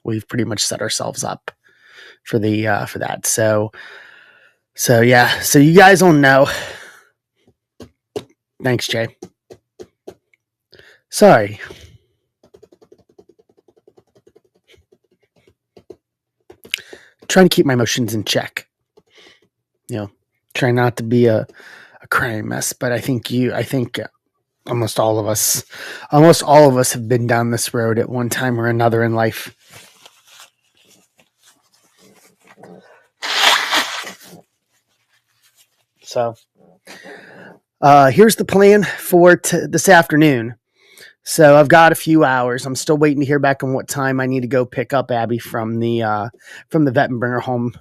we've pretty much set ourselves up for that. So yeah. So you guys don't know. Thanks, Jay. Sorry. Trying to keep my emotions in check. Try not to be a crying mess. But I think almost all of us have been down this road at one time or another in life. So here's the plan for this afternoon. So I've got a few hours. I'm still waiting to hear back on what time I need to go pick up Abby from the vet and bring her home.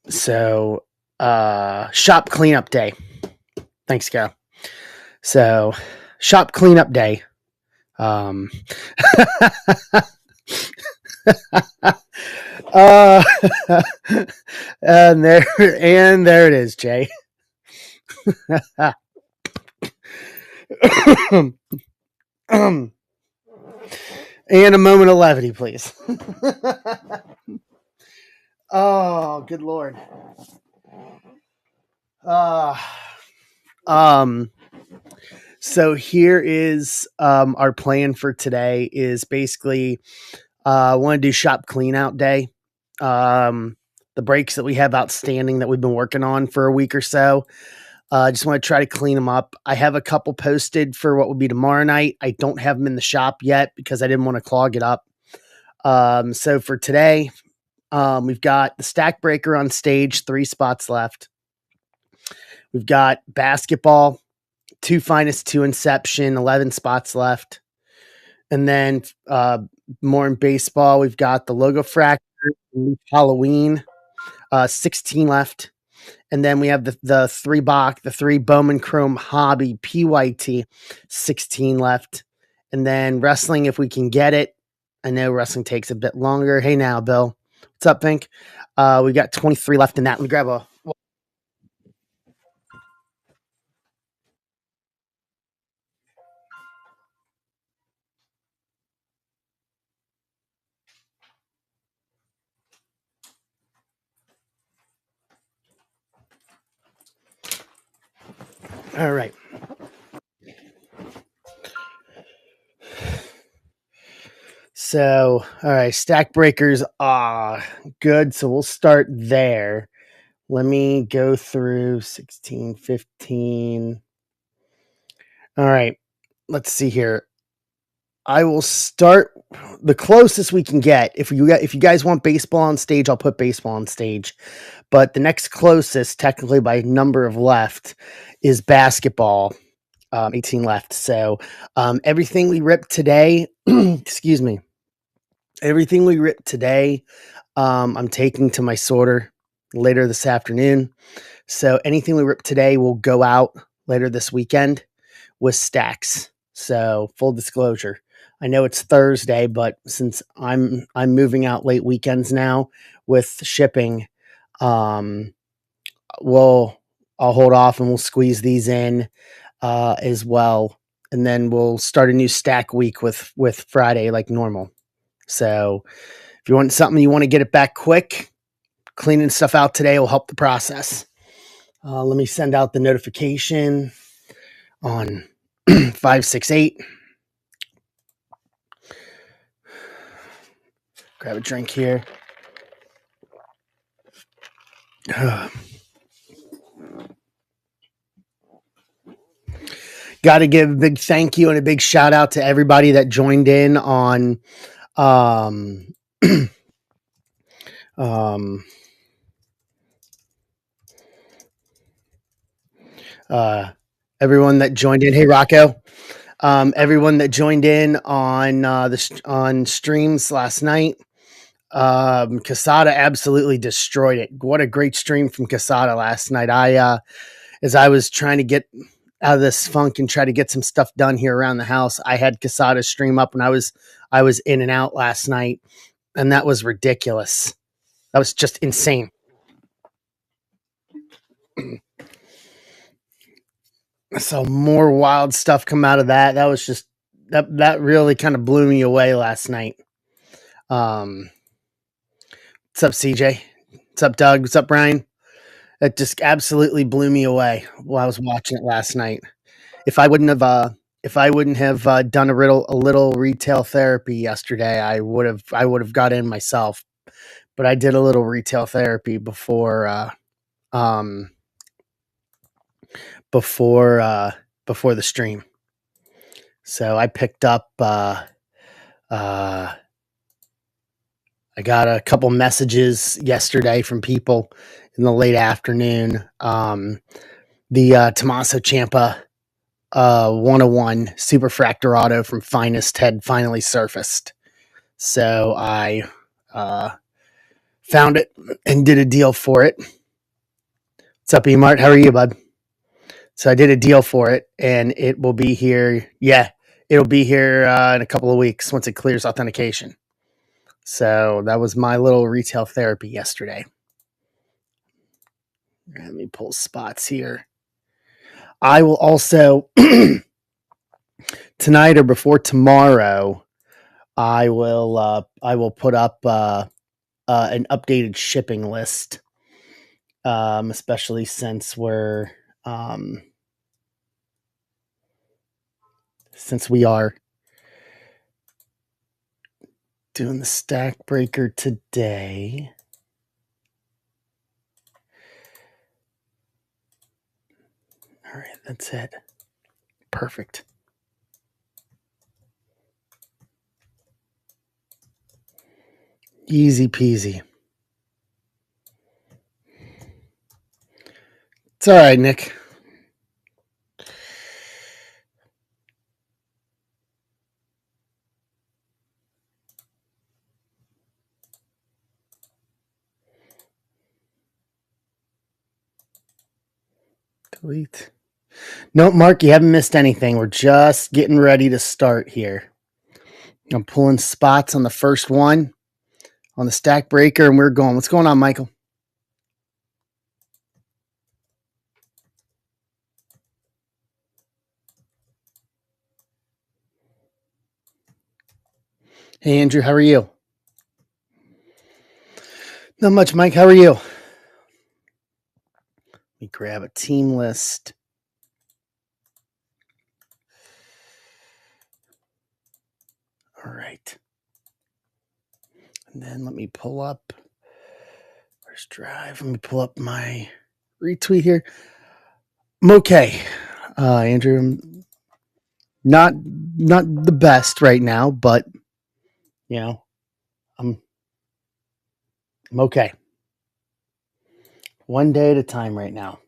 So shop cleanup day. Thanks, Carol. So shop cleanup day. And there it is, Jay. And a moment of levity, please. Oh, good Lord. So here is our plan for today is basically I want to do shop clean out day. The breaks that we have outstanding that we've been working on for a week or so. I just want to try to clean them up. I have a couple posted for what would be tomorrow night. I don't have them in the shop yet because I didn't want to clog it up. So for today, we've got the stack breaker on stage, 3 spots left. We've got basketball, 2 finest, 2 inception, 11 spots left. And then more in baseball, we've got the logo fractor, Halloween, 16 left. And then we have the 3 Bach, the 3 Bowman Chrome Hobby PYT, 16 left. And then wrestling, if we can get it. I know wrestling takes a bit longer. Hey now, Bill. What's up, Pink? We got 23 left in that. Let me grab a... All right. So, all right, stack breakers. Good. So we'll start there. Let me go through 16, 15. All right. Let's see here. I will start the closest we can get. If you guys want baseball on stage, I'll put baseball on stage. But the next closest, technically by number of left, is basketball. 18 left. So everything we ripped today, excuse me, everything we ripped today, I'm taking to my sorter later this afternoon. So anything we ripped today will go out later this weekend with stacks. So full disclosure, I know it's Thursday, but since I'm moving out late weekends now with shipping, I'll hold off and we'll squeeze these in as well, and then we'll start a new stack week with Friday like normal. So if you want something, you want to get it back quick, cleaning stuff out today will help the process. Let me send out the notification on 568. Grab a drink here. Got to give a big thank you and a big shout out to everybody that joined in on everyone that joined in. Hey, Rocco. Everyone that joined in on on streams last night. Casada absolutely destroyed it. What a great stream from Casada last night. As I was trying to get out of this funk and try to get some stuff done here around the house, I had Casada stream up, and I was in and out last night, and that was ridiculous. That was just insane. So more wild stuff come out of that. That was just that really kind of blew me away last night. What's up, CJ? What's up, Doug? What's up, Brian? It just absolutely blew me away while I was watching it last night. If I wouldn't have done a little retail therapy yesterday, I would have got in myself. But I did a little retail therapy um before the stream. So I picked up I got a couple messages yesterday from people in the late afternoon. The Tommaso Ciampa 101 Superfractor Auto from Finest had finally surfaced. So I found it and did a deal for it. What's up, Emart? How are you, bud? So I did a deal for it, and it will be here. Yeah, it'll be here in a couple of weeks once it clears authentication. So that was my little retail therapy yesterday. Let me pull spots here. I will also tonight or before tomorrow, I will put up an updated shipping list, especially since we are doing the stack breaker today. All right, that's it. Perfect. Easy peasy. It's all right, Nick. Delete. Nope, Mark, you haven't missed anything. We're just getting ready to start here. I'm pulling spots on the first one on the stack breaker, and we're going. What's going on, Michael? Hey, Andrew, how are you? Not much, Mike. How are you? Let me grab a team list. All right. And then let me pull up. Where's Drive? Let me pull up my retweet here. I'm okay, Andrew. I'm not the best right now, but you know, I'm okay. One day at a time right now.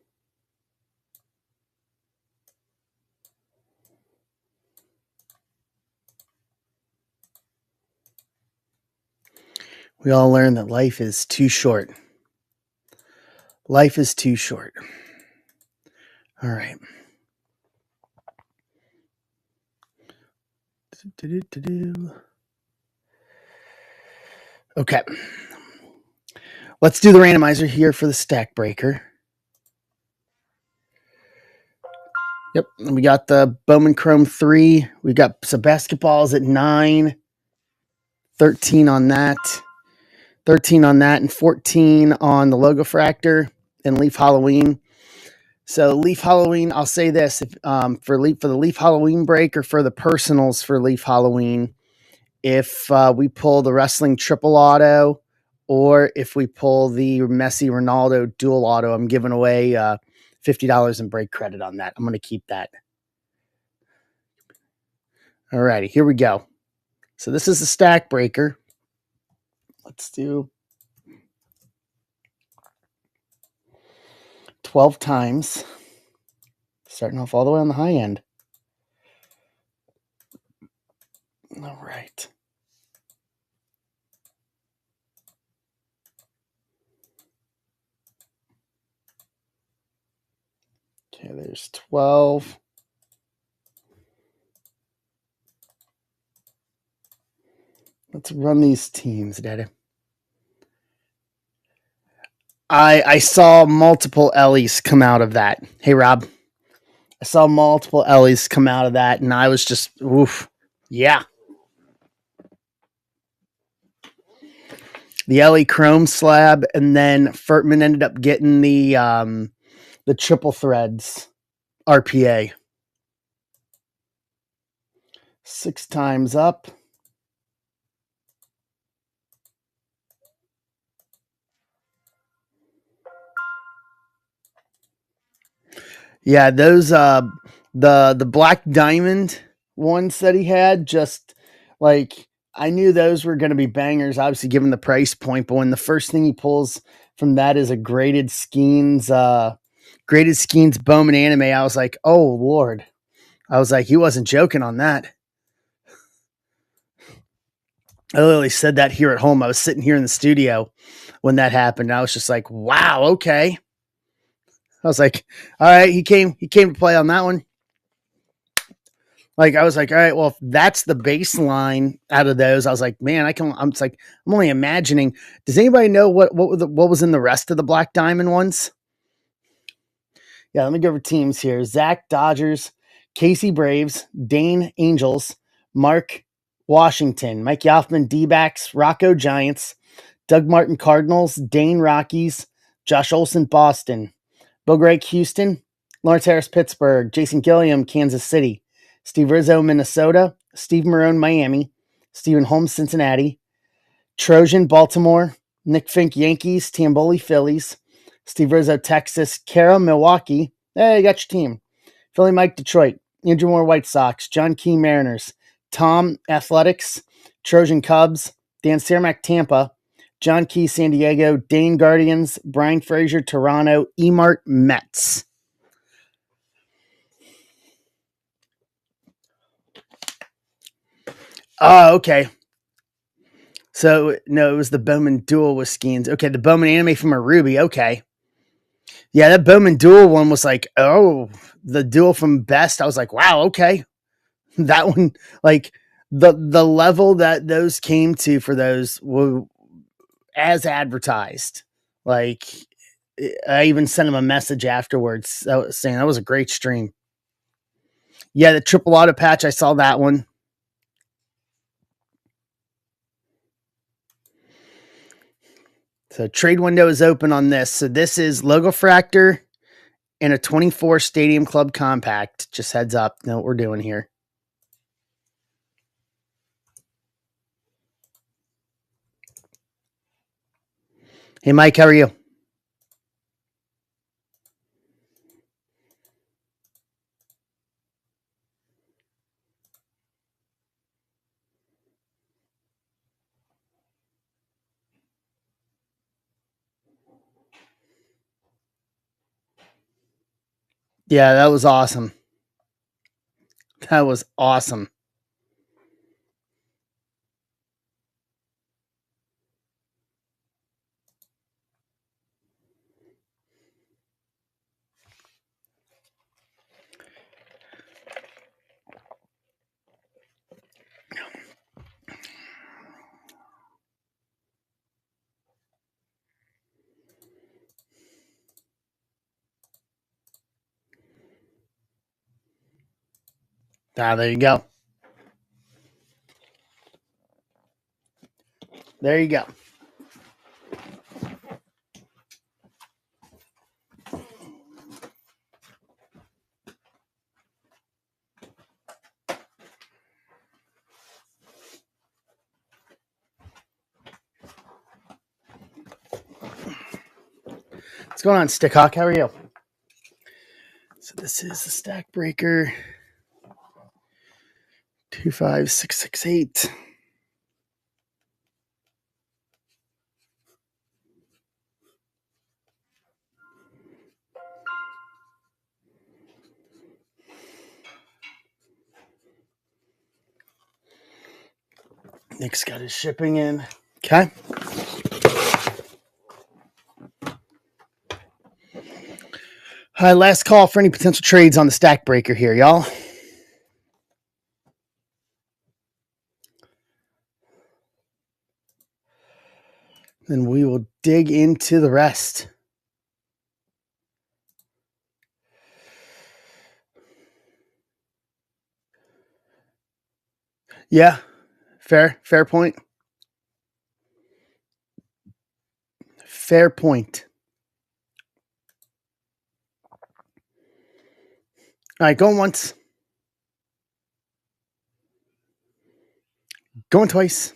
We all learn that life is too short. Life is too short. All right. Okay. Let's do the randomizer here for the stack breaker. Yep. We got the Bowman Chrome 3. We got some basketballs at 9. 13 on that. 13 on that and 14 on the Logo Fractor and Leaf Halloween. So Leaf Halloween, I'll say this, if, for the Leaf Halloween break or for the personals for Leaf Halloween, if we pull the Wrestling Triple Auto or if we pull the Messi Ronaldo Dual Auto, I'm giving away $50 in break credit on that. I'm going to keep that. All righty, here we go. So this is the stack breaker. Let's do 12 times, starting off all the way on the high end. All right. Okay, there's 12. Let's run these teams, Daddy. I saw multiple Ellies come out of that. Hey, Rob. I saw multiple Ellies come out of that, and I was just, oof. Yeah. The LA Chrome slab, and then Furtman ended up getting the triple threads RPA. 6 times up. Yeah, those the black diamond ones that he had, just like I knew those were going to be bangers, obviously given the price point. But when the first thing he pulls from that is a graded Skeens Bowman anime, I was like, oh Lord. I was like, he wasn't joking on that. I literally said that here at home. I was sitting here in the studio when that happened. I was just like, wow, okay. I was like, all right, he came to play on that one. Like I was like, all right, well, if that's the baseline out of those, I was like, man, I'm only imagining. Does anybody know what was in the rest of the Black Diamond ones? Yeah, let me go over teams here. Zach Dodgers, Casey Braves, Dane Angels, Mark Washington, Mike Yoffman D-backs, Rocco Giants, Doug Martin Cardinals, Dane Rockies, Josh Olson Boston, Bill Greg Houston, Lawrence Harris Pittsburgh, Jason Gilliam Kansas City, Steve Rizzo Minnesota, Steve Marone Miami, Stephen Holmes Cincinnati, Trojan Baltimore, Nick Fink Yankees, Tamboli Phillies, Steve Rizzo Texas, Kara Milwaukee. Hey, you got your team. Philly Mike Detroit, Andrew Moore White Sox, John Key Mariners, Tom Athletics, Trojan Cubs, Dan Cermak Tampa, John Key San Diego, Dane Guardians, Brian Frazier Toronto, Emart Mets. Oh, okay. So no, it was the Bowman Duel with Skeens. Okay, the Bowman anime from a Ruby. Okay. Yeah, that Bowman Duel one was like, oh, the duel from Best. I was like, wow, okay. That one, like the level that those came to for those were as advertised. Like I even sent him a message afterwards saying that was a great stream. Yeah, the triple auto patch, I saw that one. So trade window is open on this. So this is Logofractor and a 24 Stadium Club compact. Just heads up, know what we're doing here. Hey, Mike, how are you? Yeah, that was awesome. That was awesome. Ah, there you go. There you go. What's going on, Stickhawk? How are you? So this is the Stack Breaker 25668. Nick's got his shipping in. Okay. Last call for any potential trades on the Stack Breaker here, y'all. Then we will dig into the rest. Yeah, fair point. Fair point. All right, going once, going twice.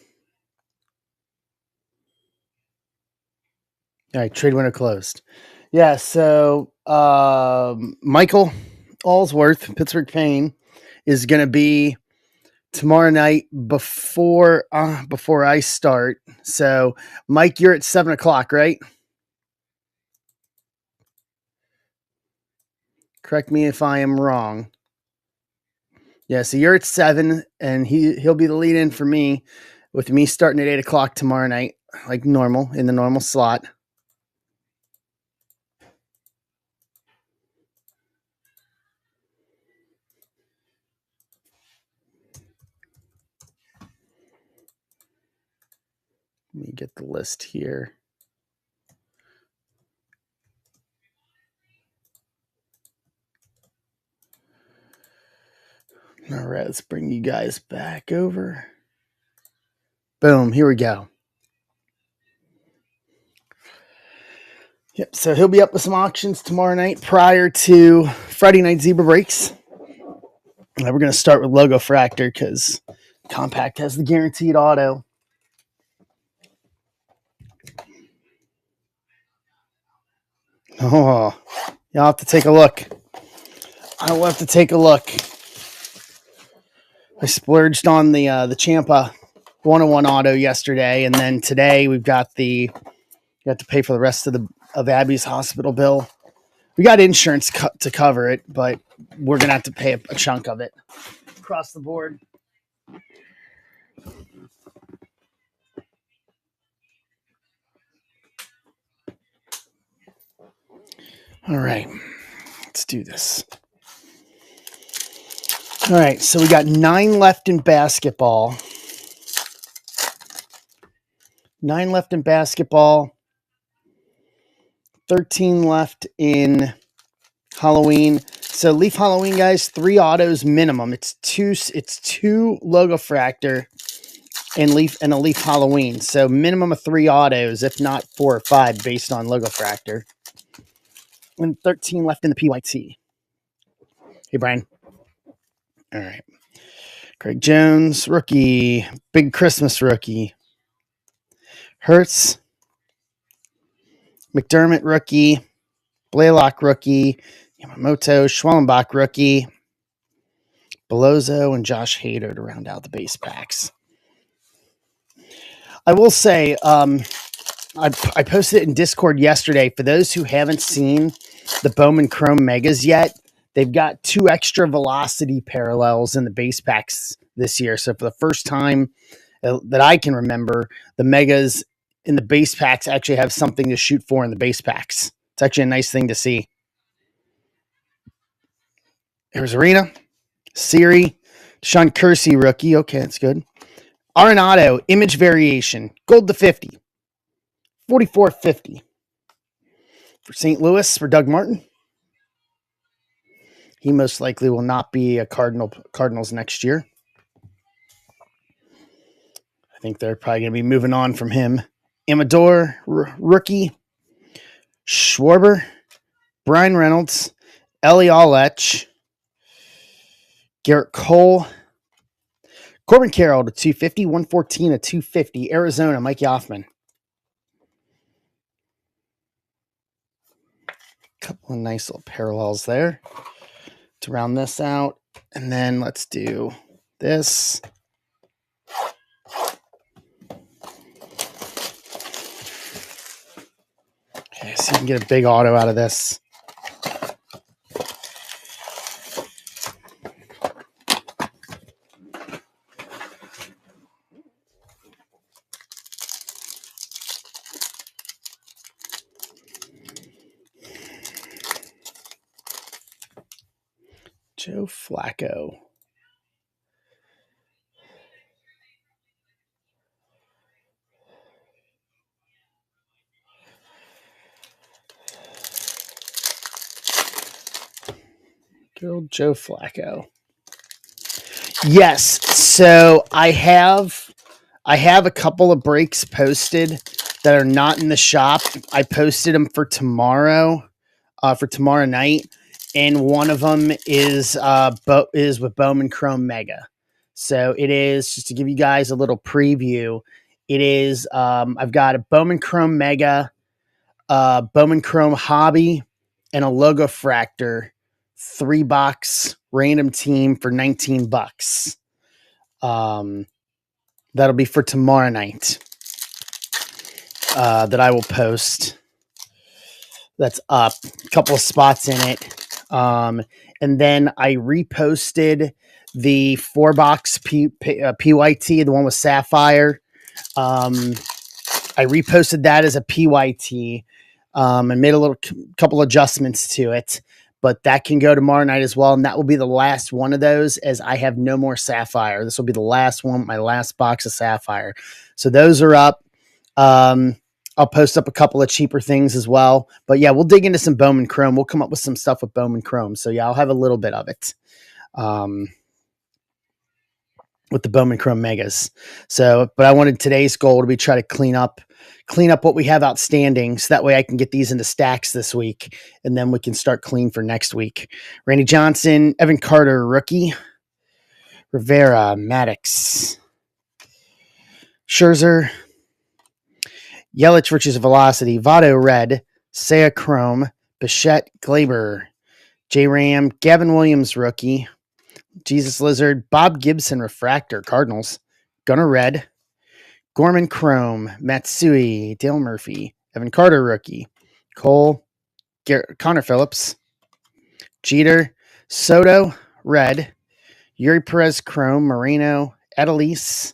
All right, trade window closed. Yeah, so Michael Allsworth, Pittsburgh Payne, is going to be tomorrow night before I start. So, Mike, you're at 7:00, right? Correct me if I am wrong. Yeah, so you're at 7, and he'll be the lead in for me, with me starting at 8:00 tomorrow night, like normal in the normal slot. Let me get the list here. All right, let's bring you guys back over. Boom, here we go. Yep, so he'll be up with some auctions tomorrow night prior to Friday night Zebra Breaks. And we're going to start with Logo Fractor because Compact has the guaranteed auto. Oh, you'll have to take a look. I will have to take a look. I splurged on the Champa 101 auto yesterday, and then today we've got you have to pay for the rest of Abby's hospital bill. We got insurance to cover it, but we're gonna have to pay a chunk of it across the board. All right, let's do this. All right, so we got 9 left in basketball. 9 left in basketball. 13 left in Halloween. So Leaf Halloween, guys, 3 autos minimum. It's two Logo Fractor and a Leaf Halloween. So minimum of 3 autos, if not 4 or 5, based on Logo Fractor. And 13 left in the PYT. Hey, Brian. All right. Craig Jones, rookie. Big Christmas rookie. Hertz. McDermott, rookie. Blaylock, rookie. Yamamoto, Schwellenbach, rookie. Bellozo, and Josh Hader to round out the base packs. I will say, I posted it in Discord yesterday. For those who haven't seen the Bowman Chrome Megas yet, they've got 2 extra velocity parallels in the base packs this year. So for the first time that I can remember, the Megas in the base packs actually have something to shoot for in the base packs. It's actually a nice thing to see. There's Arena, Siri, Sean Kersey, rookie. Okay, that's good. Arenado, image variation, gold to 50. 44.50. For St. Louis, for Doug Martin. He most likely will not be a Cardinals next year. I think they're probably going to be moving on from him. Amador, rookie. Schwarber, Brian Reynolds, Ellie Olech, Garrett Cole, Corbin Carroll to 250, 114 to 250. Arizona, Mike Hoffman. Couple of nice little parallels there to round this out. And then let's do this. Okay, so you can get a big auto out of this. Joe Flacco. Good old Joe Flacco. Yes. So I have a couple of breaks posted that are not in the shop. I posted them for tomorrow night, and one of them is with Bowman Chrome Mega. So it is, just to give you guys a little preview. It is I've got a Bowman Chrome Mega, Bowman Chrome Hobby, and a Logo Fractor 3-box random team for $19. That'll be for tomorrow night. That I will post. That's up. A couple of spots in it. And then I reposted the 4-box PYT, the one with Sapphire. I reposted that as a PYT and made a couple adjustments to it. But that can go tomorrow night as well. And that will be the last one of those, as I have no more Sapphire. This will be the last one, my last box of Sapphire. So those are up. I'll post up a couple of cheaper things as well. But yeah, we'll dig into some Bowman Chrome. We'll come up with some stuff with Bowman Chrome. So yeah, I'll have a little bit of it with the Bowman Chrome Megas. So, but I wanted today's goal to be try to clean up what we have outstanding, so that way I can get these into stacks this week, and then we can start clean for next week. Randy Johnson, Evan Carter, rookie. Rivera, Maddox. Scherzer. Yelich, Riches of Velocity. Votto, red. Seiya, chrome. Bichette, Glaber. J-Ram, Gavin Williams, rookie. Jesus Lizard, Bob Gibson, refractor, Cardinals. Gunnar, red. Gorman, chrome. Matsui, Dale Murphy. Evan Carter, rookie. Cole, Connor Phillips. Jeter, Soto, red. Yuri Perez, chrome. Moreno, Adelise.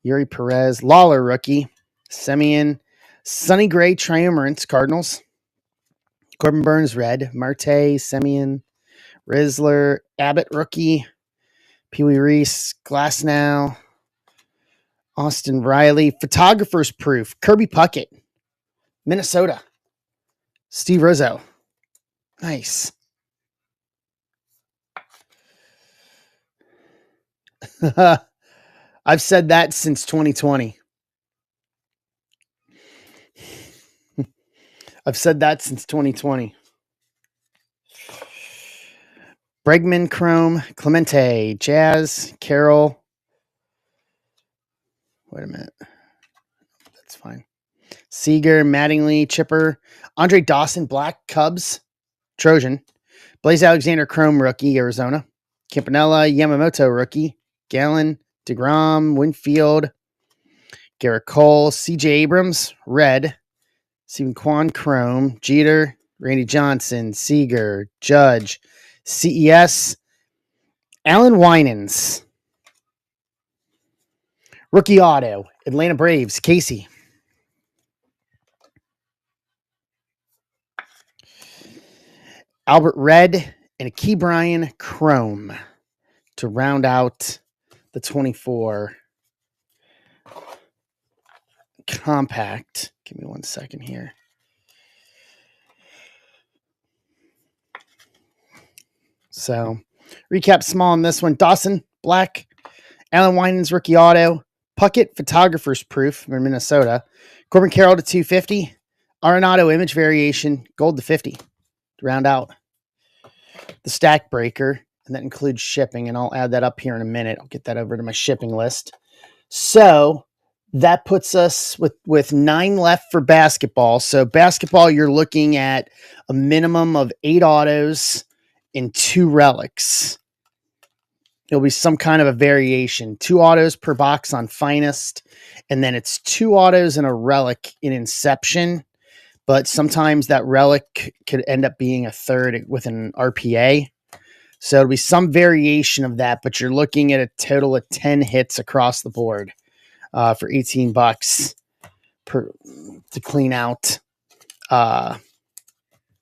Yuri Perez, Lawler, rookie. Semien, Sonny Gray, Triumvirate, Cardinals. Corbin Burns, red. Marte, Semien, Rizzler, Abbott, rookie. Pee Wee Reese, Glasnow, Austin Riley. Photographer's Proof, Kirby Puckett, Minnesota. Steve Rizzo. Nice. I've said that since 2020. I've said that since 2020. Bregman, chrome. Clemente, Jazz, Carroll. Wait a minute. That's fine. Seager, Mattingly, Chipper. Andre Dawson, black. Cubs, Trojan. Blaze Alexander, chrome, rookie, Arizona. Campanella, Yamamoto, rookie. Gallen, DeGrom, Winfield. Garrett Cole, CJ Abrams, red. Stephen Kwan, chrome. Jeter, Randy Johnson, Seager, Judge, CES. Alan Winans. Rookie auto, Atlanta Braves, Casey. Albert red and a Key Bryan chrome to round out the 24 compact. Give me 1 second here. So, recap small on this one. Dawson, black. Alan Winans, rookie auto. Puckett, Photographer's Proof from Minnesota. Corbin Carroll to 250. Arenado, image variation, gold to 50 to round out the stack breaker. And that includes shipping, and I'll add that up here in a minute. I'll get that over to my shipping list. So that puts us with 9 left for basketball. So basketball, you're looking at a minimum of 8 autos and 2 relics. It'll be some kind of a variation. 2 autos per box on Finest, and then it's 2 autos and a relic in Inception. But sometimes that relic could end up being a third with an RPA. So it'll be some variation of that, but you're looking at a total of 10 hits across the board for $18 to clean out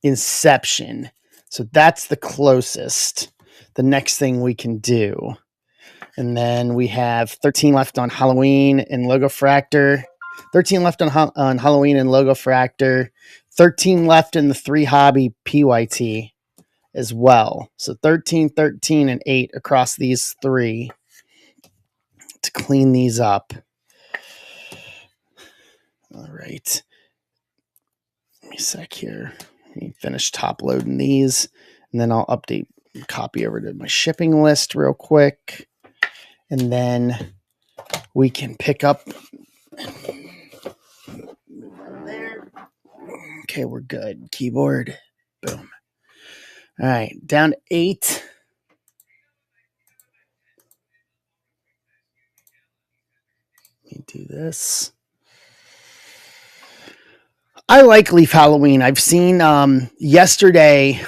Inception. So that's the closest. The next thing we can do. And then we have 13 left on Halloween and Logo Fractor. 13 left on Halloween and Logo Fractor. 13 left in the 3 hobby PYT as well. So 13, 13, and 8 across these 3. to clean these up. All right. Give me a sec here. Let me finish top loading these, and then I'll update copy over to my shipping list real quick. And then we can pick up there. Okay, we're good. Keyboard. Boom. All right, down to 8. Let me do this. I like Leaf Halloween. I've seen yesterday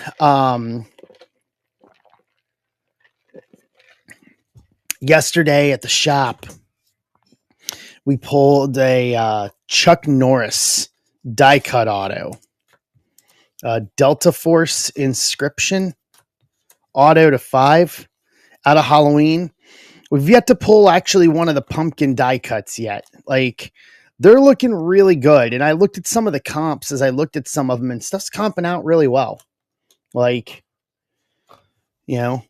at the shop, we pulled a Chuck Norris die cut auto, Delta Force Inscription auto to 5 out of Halloween. We've yet to pull actually one of the pumpkin die cuts yet. Like, they're looking really good. And I looked at some of the comps as I looked at some of them, and stuff's comping out really well. Like, you know,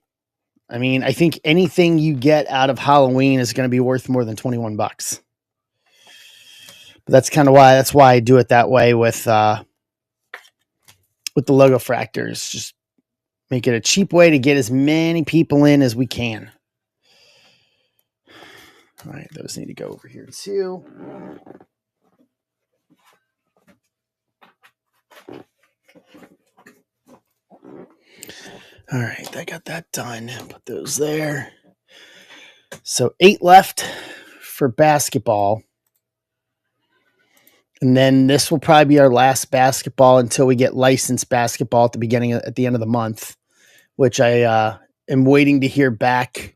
I mean, I think anything you get out of Halloween is going to be worth more than $21. But that's why I do it that way with the logo fractors. Just make it a cheap way to get as many people in as we can. All right, those need to go over here too. All right, I got that done. Put those there. So 8 left for basketball. And then this will probably be our last basketball until we get licensed basketball at the end of the month, which I am waiting to hear back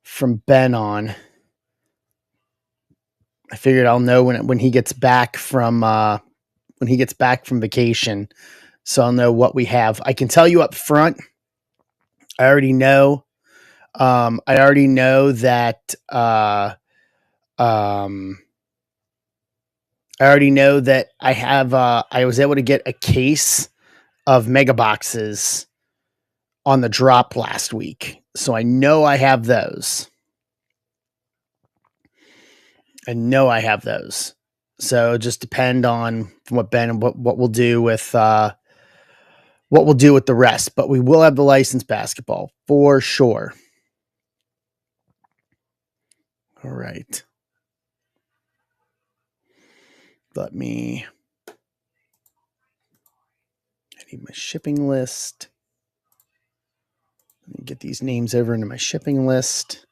from Ben on. I figured I'll know when he gets back from vacation, so I'll know what we have. I can tell you up front, I already know that I was able to get a case of mega boxes on the drop last week. So I know I have those. So just depend on what Ben and what we'll do with the rest. But we will have the licensed basketball for sure. All right. I need my shipping list. Let me get these names over into my shipping list.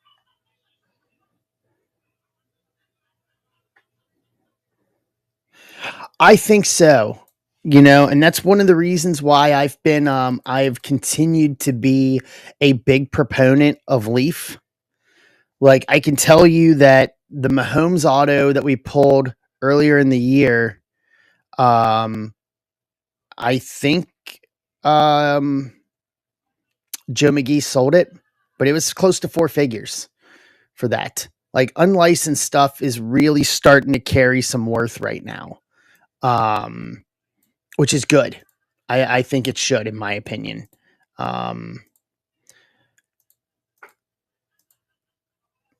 I think so, and that's one of the reasons why I've continued to be a big proponent of Leaf. Like, I can tell you that the Mahomes auto that we pulled earlier in the year, I think Joe McGee sold it, but it was close to 4 figures for that. Like, unlicensed stuff is really starting to carry some worth right now, which is good. I think it should, in my opinion.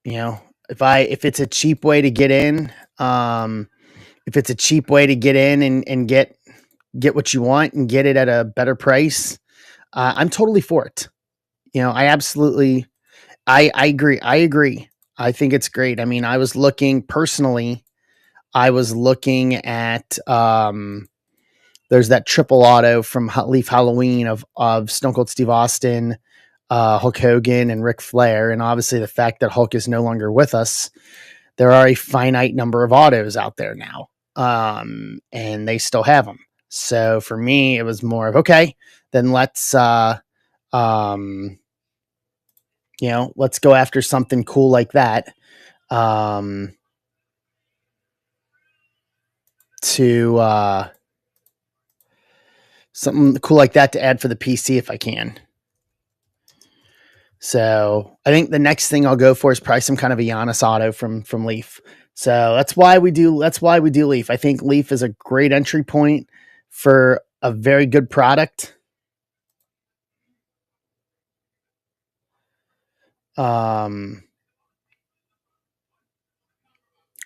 If it's a cheap way to get in, and get what you want and get it at a better price, I'm totally for it. I agree. I think it's great. I mean, I was looking at, there's that triple auto from Leaf Halloween of Stone Cold Steve Austin, Hulk Hogan, and Ric Flair. And obviously the fact that Hulk is no longer with us, there are a finite number of autos out there now. And they still have them. So for me, it was more of, okay, then let's go after something cool like that. Something cool like that to add for the PC if I can. So I think the next thing I'll go for is probably some kind of a Giannis auto from Leaf. So that's why we do Leaf. I think Leaf is a great entry point for a very good product.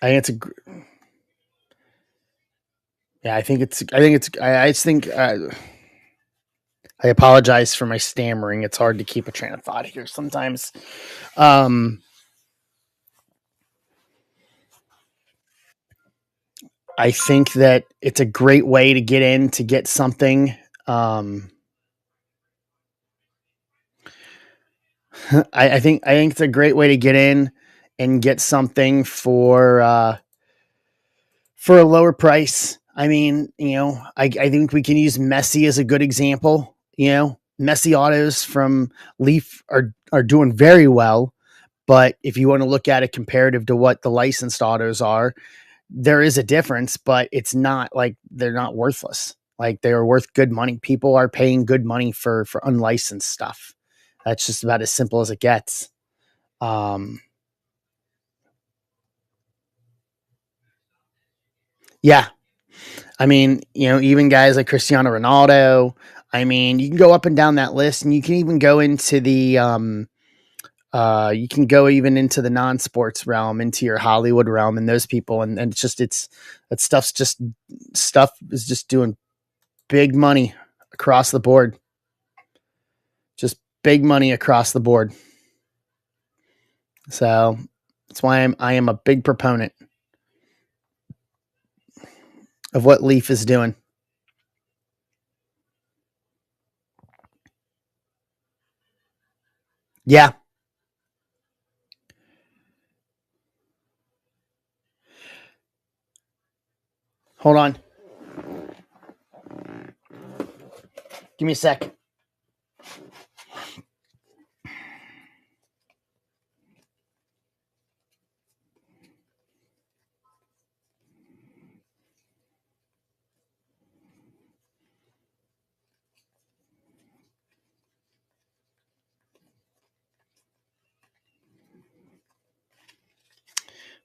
I think it's a. Yeah, I think it's. I think it's. I just think. I apologize for my stammering. It's hard to keep a train of thought here sometimes. Um, I think that it's a great way to get in to get something. Um, I think it's a great way to get in and get something for a lower price. I mean, I think we can use Messi as a good example. Messi autos from Leaf are doing very well, but if you want to look at it comparative to what the licensed autos are, there is a difference, but it's not like they're not worthless. Like they are worth good money. People are paying good money for unlicensed stuff. That's just about as simple as it gets. Um, yeah, I mean, even guys like Cristiano Ronaldo. I mean, you can go up and down that list, and you can even go into the you can go even into the non-sports realm, into your Hollywood realm, and those people, and that stuff is just doing big money across the board, just big money across the board. So that's why I am a big proponent of what Leaf is doing. Yeah, hold on, give me a sec.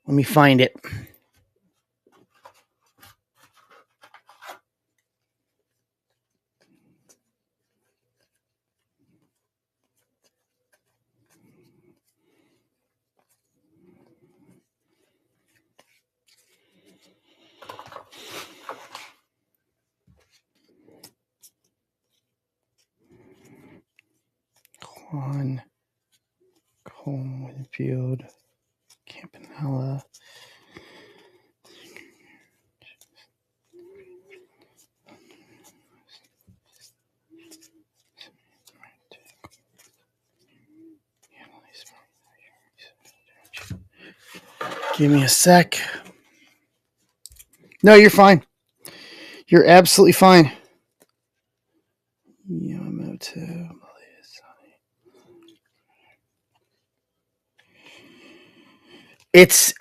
Let me find it. On Cole Winfield, Campanella. Give me a sec. No, you're fine. You're absolutely fine. Yamamoto. It's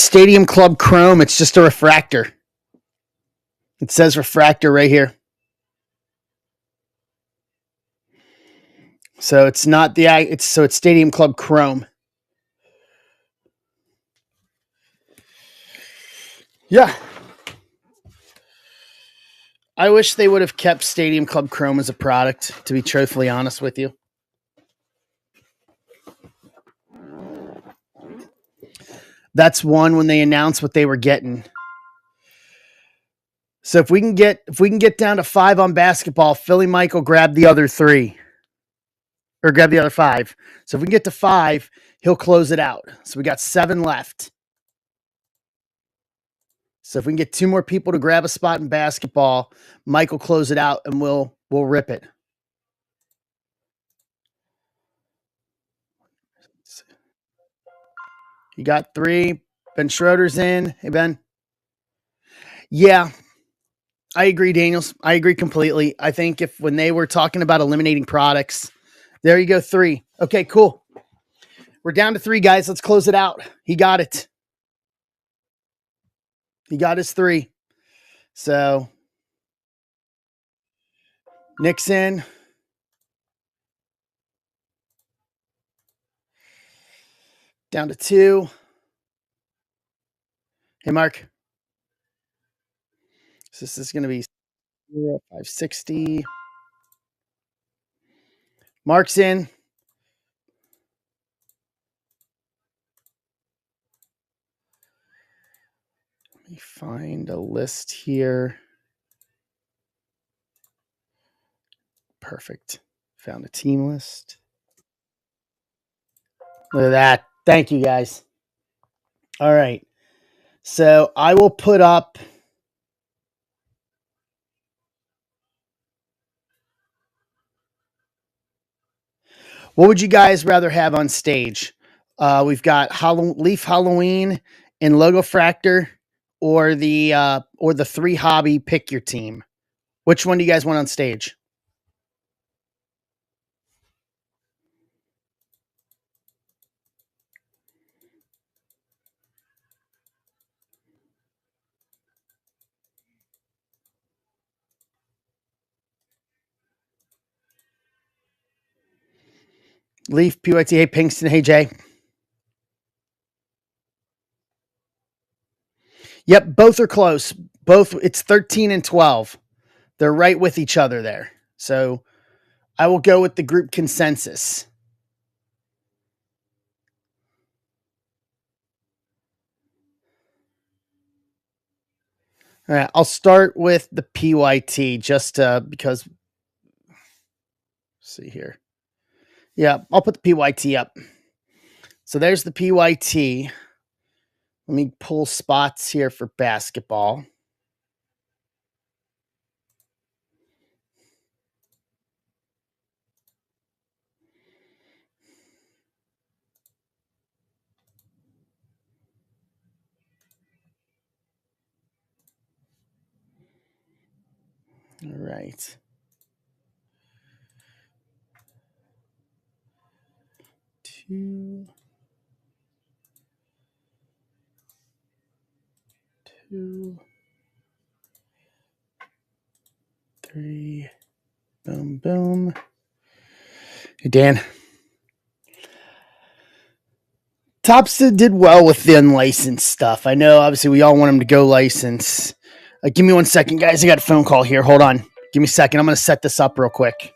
Stadium Club Chrome. It's just a refractor. It says refractor right here. So it's not it's Stadium Club Chrome. Yeah. I wish they would have kept Stadium Club Chrome as a product, to be truthfully honest with you. That's one when they announced what they were getting. So if we can get down to 5 on basketball, Philly Michael grab the other 3 or grab the other 5. So if we can get to 5, he'll close it out. So we got 7 left. So if we can get 2 more people to grab a spot in basketball, Michael close it out and we'll rip it. You got 3. Ben Schroeder's in. Hey Ben. Yeah, I agree, Daniels. I agree completely. I think if when they were talking about eliminating products, there you go, 3. Okay, cool. We're down to 3, guys. Let's close it out. He got it. He got his 3. So Nixon. Down to 2. Hey, Mark. So this is going to be 560. Mark's in. Let me find a list here. Perfect. Found a team list. Look at that. Thank you, guys. All right. So I will put up. What would you guys rather have on stage? We've got Leaf Halloween and Logo Fractor, or the Three Hobby. Pick your team. Which one do you guys want on stage? Leaf, PYT, hey Pinkston, hey Jay. Yep, both are close. Both, it's 13 and 12. They're right with each other there. So I will go with the group consensus. All right, I'll start with the PYT just because. See here. Yeah, I'll put the PYT up. So there's the PYT. Let me pull spots here for basketball. All right. Two, three, boom, boom. Hey, Dan. Topps did well with the unlicensed stuff. I know, obviously, we all want them to go license. Give me 1 second, guys. I got a phone call here. Hold on. Give me a second. I'm going to set this up real quick.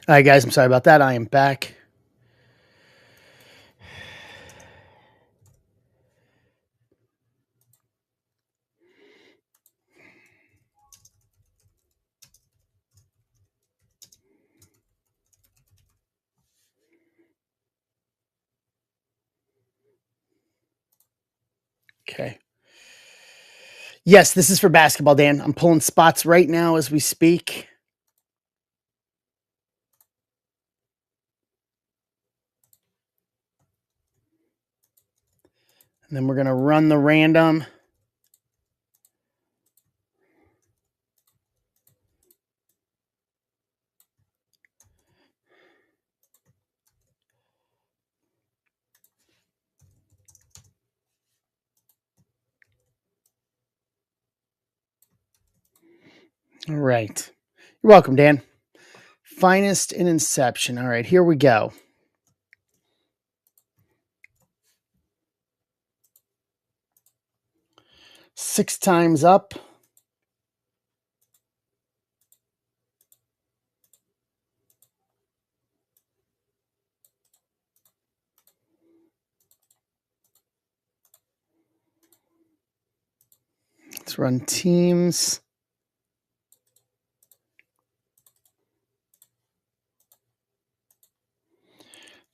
All right, guys. I'm sorry about that. I am back. Okay. Yes, this is for basketball, Dan. I'm pulling spots right now as we speak. And then we're going to run the random. All right. You're welcome, Dan. Finest in Inception. All right, here we go. Six times up. Let's run teams.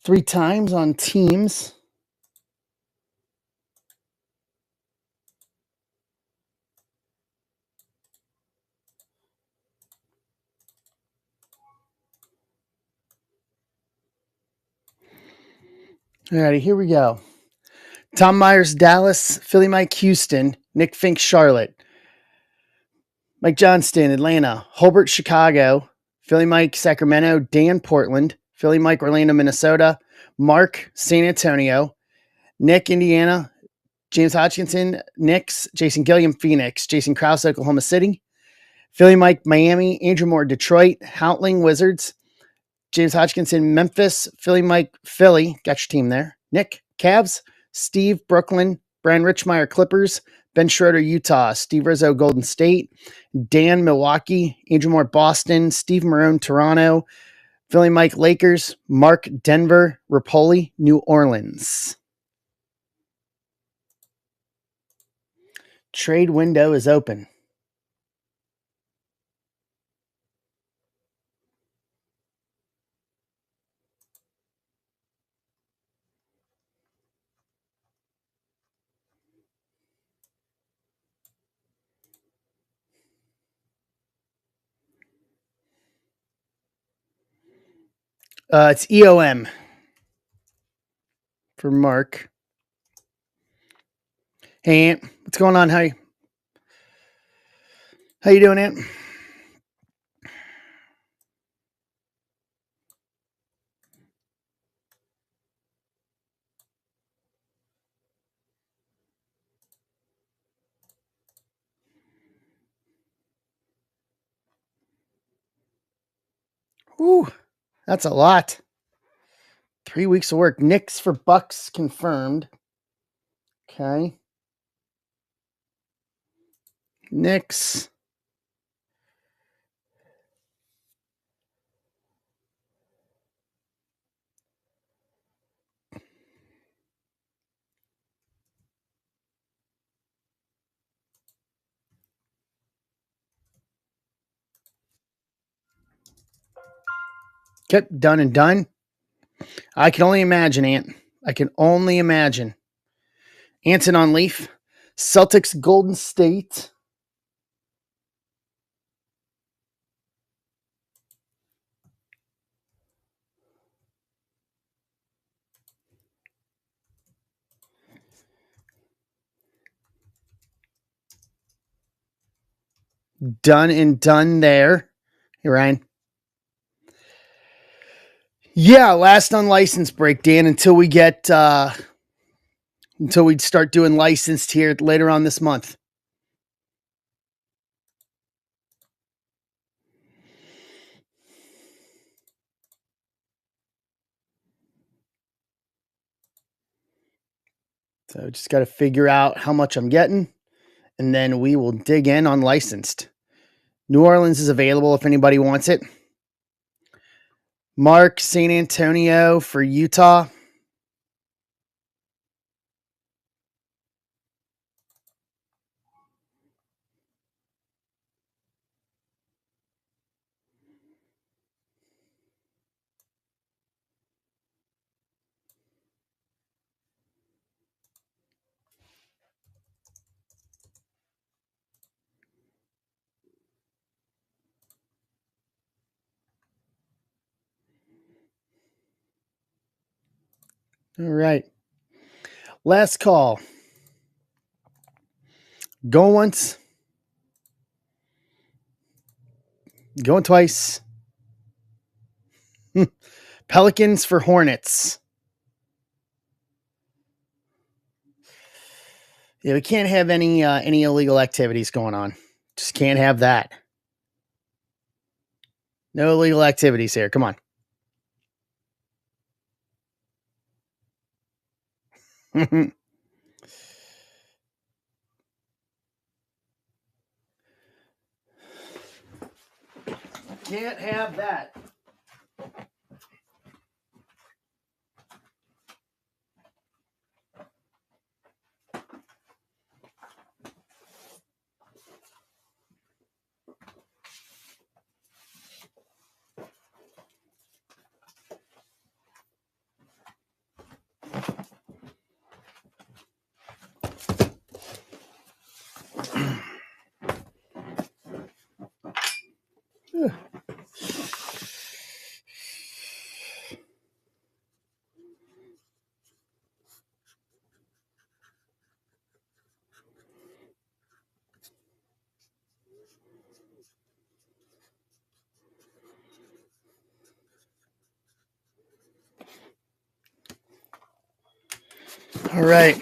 Three times on teams. Alrighty, here we go. Tom Myers, Dallas. Philly Mike, Houston. Nick Fink, Charlotte. Mike Johnston, Atlanta. Holbert, Chicago. Philly Mike, Sacramento. Dan, Portland. Philly Mike, Orlando, Minnesota. Mark, San Antonio. Nick, Indiana. James Hodgkinson, Knicks. Jason Gilliam, Phoenix. Jason Krause, Oklahoma City. Philly Mike, Miami. Andrew Moore, Detroit. Houtling, Wizards. James Hodgkinson, Memphis. Philly Mike, Philly. Got your team there. Nick, Cavs. Steve, Brooklyn. Brian Richmeyer, Clippers. Ben Schroeder, Utah. Steve Rizzo, Golden State. Dan, Milwaukee. Andrew Moore, Boston. Steve Marone, Toronto. Philly Mike, Lakers. Mark, Denver. Rapoli, New Orleans. Trade window is open. It's EOM for Mark. Hey, Ant, what's going on? How you doing, Ant? Ooh, that's a lot. 3 weeks of work. Knicks for Bucks confirmed. Okay. Knicks. Okay, done and done. I can only imagine, Ant. I can only imagine. Anton on Leaf. Celtics, Golden State. Done and done there. Hey, Ryan. Yeah, last unlicensed break, Dan, until we start doing licensed here later on this month. So just got to figure out how much I'm getting, and then we will dig in on licensed. New Orleans is available if anybody wants it. Mark, San Antonio for Utah. All right. Last call. Going once. Going twice. Pelicans for Hornets. Yeah, we can't have any illegal activities going on. Just can't have that. No illegal activities here. Come on. Can't have that. All right.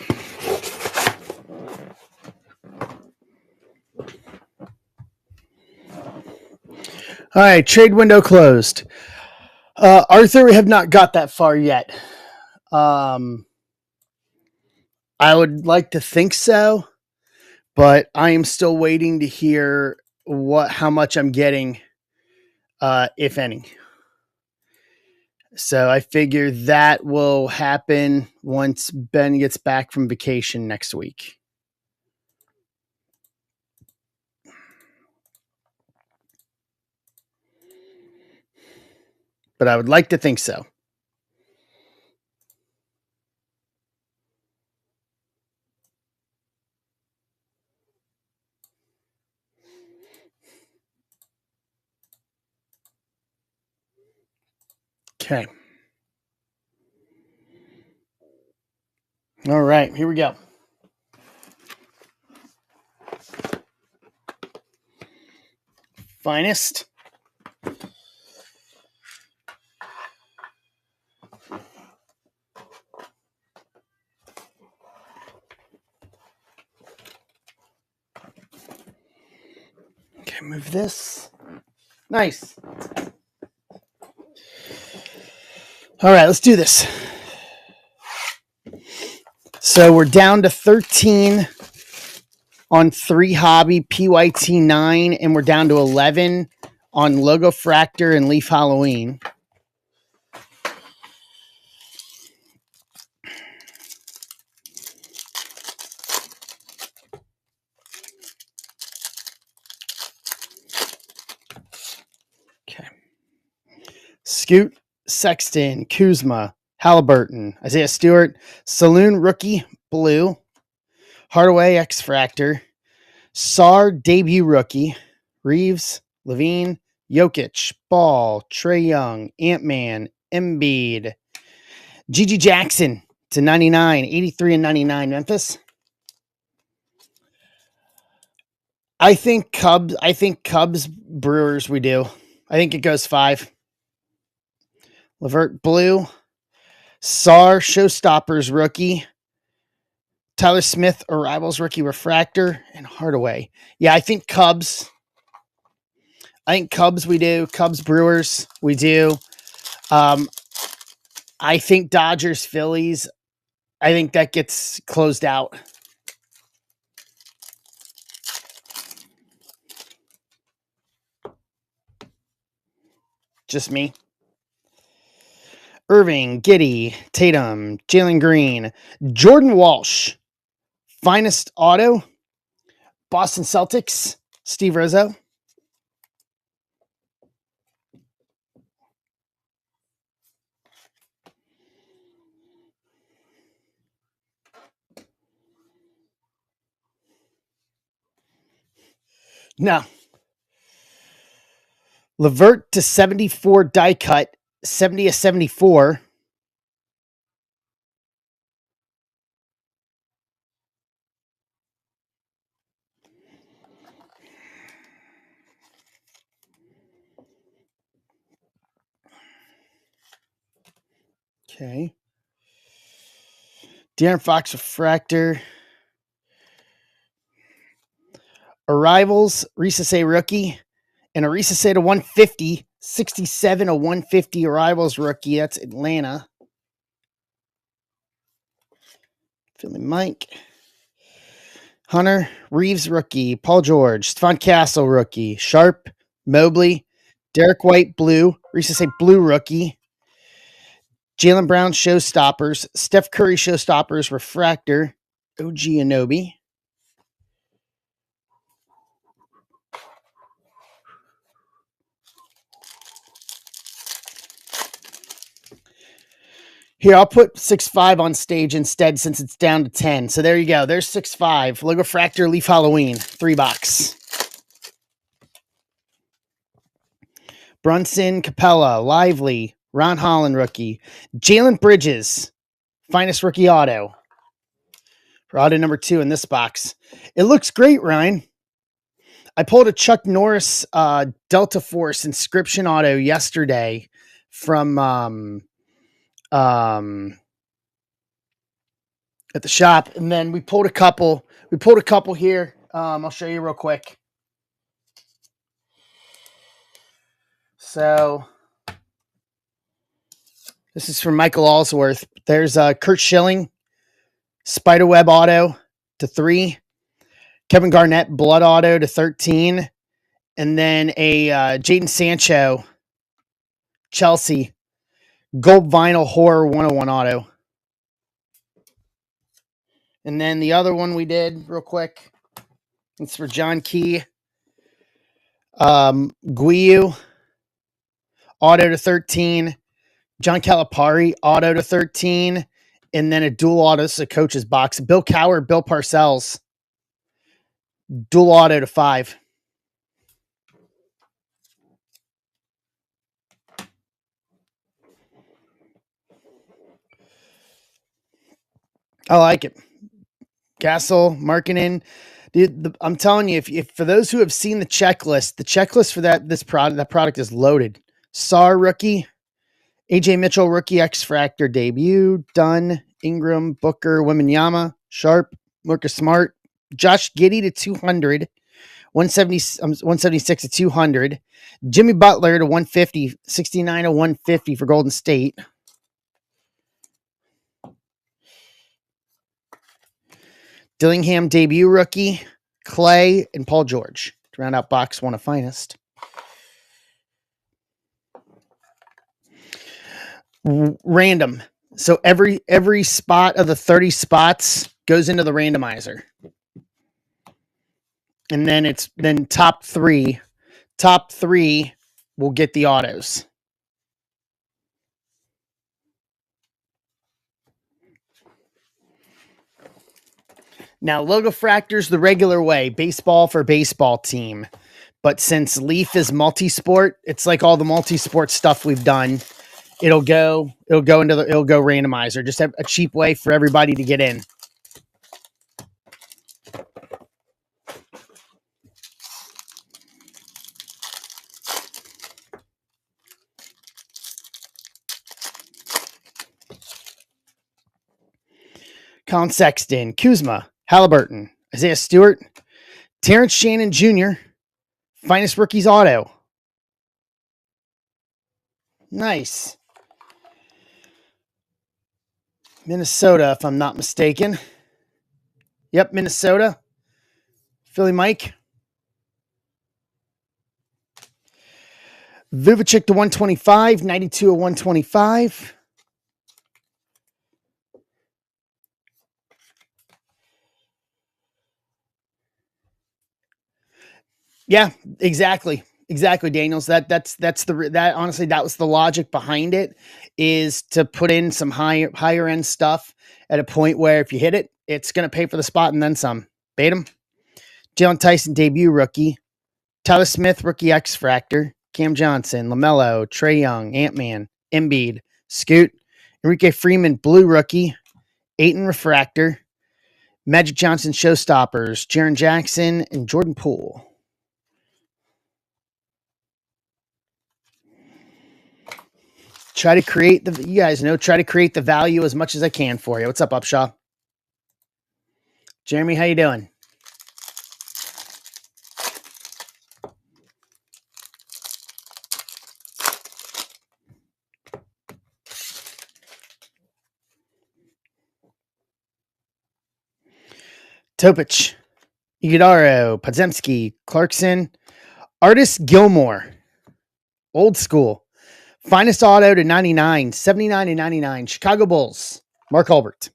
All right. Trade window closed. Arthur, we have not got that far yet. I would like to think so, but I am still waiting to hear how much I'm getting, if any. So I figure that will happen once Ben gets back from vacation next week. But I would like to think so. Okay. All right, here we go. Finest. Okay, move this. Nice. All right, let's do this. So we're down to 13 on 3 Hobby PYT 9, and we're down to 11 on Logo Fractor and Leaf Halloween. Okay. Scoot, Sexton, Kuzma, Halliburton, Isaiah Stewart, Saloon Rookie Blue, Hardaway X Fractor, Sar Debut Rookie, Reeves, Levine, Jokic, Ball, Trae Young, Ant-Man, Embiid, Gigi Jackson to 99, 83 and 99 Memphis. I think Cubs Brewers we do. I think it goes 5. Levert Blue, Sar Showstoppers Rookie, Tyler Smith Arrivals Rookie Refractor, and Hardaway. Yeah, I think Cubs. We do. Cubs Brewers we do. I think Dodgers Phillies. I think that gets closed out. Just me. Irving, Giddey, Tatum, Jalen Green, Jordan Walsh, Finest Auto, Boston Celtics, Steve Rizzo. No. Levert to 74 die cut, 70 to 74. Okay. De'Aaron Fox Refractor. Arrivals, Reese A rookie, and a Reese A to 150, 67 to 150 Arrivals rookie. That's Atlanta. Philly Mike. Hunter, Reeves rookie, Paul George, Stephon Castle rookie, Sharp, Mobley, Derek White blue, Reese A blue rookie, Jaylen Brown Showstoppers, Steph Curry Showstoppers Refractor, OG Anunoby. Here, I'll put 6'5" on stage instead since it's down to 10. So there you go. There's 6'5". Logo Fractor, Leaf Halloween, 3 box. Brunson, Capella, Lively, Ron Holland rookie, Jalen Bridges, Finest Rookie Auto. For auto number 2 in this box. It looks great, Ryan. I pulled a Chuck Norris Delta Force inscription auto yesterday from at the shop, and then we pulled a couple. We pulled a couple here. I'll show you real quick. So this is from Michael Allsworth. There's Kurt Schilling, Spiderweb auto to 3. Kevin Garnett, blood auto to 13. And then a Jadon Sancho, Chelsea, gold vinyl horror 101 auto. And then the other one we did real quick, it's for John Key. Guiu, auto to 13. John Calipari, auto to 13. And then a dual auto. This is a coach's box. Bill Cowher, Bill Parcells, dual auto to 5. I like it. Castle, Markkinen. I'm telling you, if for those who have seen the checklist for that product is loaded. Sar rookie, AJ Mitchell rookie X Fractor debut, Dunn, Ingram, Booker, Wembanyama, Sharp, Marcus Smart, Josh Giddey to 200, 176 to 200, Jimmy Butler to 150, 69 to 150 for Golden State. Dillingham debut rookie, Clay, and Paul George to round out box 1 of finest. Random. So every spot of the 30 spots goes into the randomizer. And then top three will get the autos. Now, Logo Fractor's the regular way, baseball for baseball team. But since Leaf is multi-sport, it's like all the multi-sport stuff we've done. It'll go randomizer. Just have a cheap way for everybody to get in. Colin Sexton, Kuzma, Halliburton, Isaiah Stewart, Terrence Shannon Jr., finest rookies auto. Nice. Minnesota, if I'm not mistaken. Yep, Minnesota. Philly Mike. Vivicic to 125, 92 of 125. Yeah, exactly. Exactly, Daniels. That honestly, that was the logic behind it, is to put in some higher end stuff at a point where if you hit it, it's going to pay for the spot and then some. Bait him. Jalen Tyson debut rookie, Tyler Smith rookie X Fractor, Cam Johnson, LaMelo, Trae Young, Ant-Man, Embiid, Scoot, Enrique Freeman blue rookie, Aiton Refractor, Magic Johnson Showstoppers, Jaren Jackson, and Jordan Poole. Try to create the value as much as I can for you. What's up, Upshaw? Jeremy, how you doing? Topic, Iguodaro, Podziemski, Clarkson, Artist Gilmore, old school, finest auto to 99, 79 to 99, Chicago Bulls, Mark Hulbert.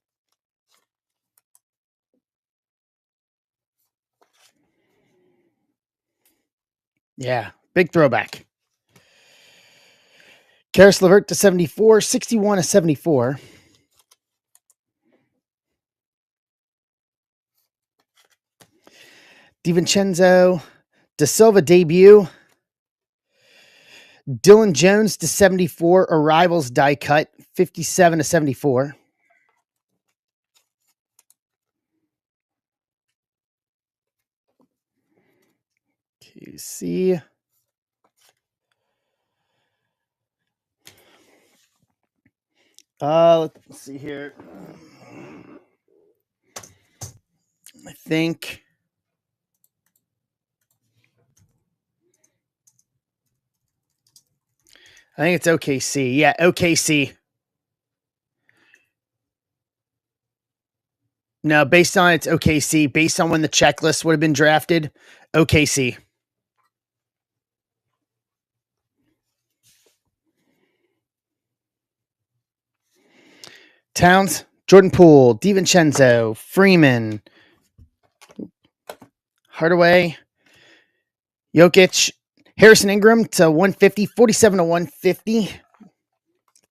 Yeah, big throwback. Karis LeVert to 74, 61 to 74. DiVincenzo, De Silva debut. Dylan Jones to 74, Arrivals die cut, 57 to 74. QC. Let's see here. I think it's OKC. Yeah, OKC. No, based on it's OKC. Based on when the checklist would have been drafted, OKC. Towns, Jordan Poole, DiVincenzo, Freeman, Hardaway, Jokic, Harrison Ingram to 150, 47 to 150.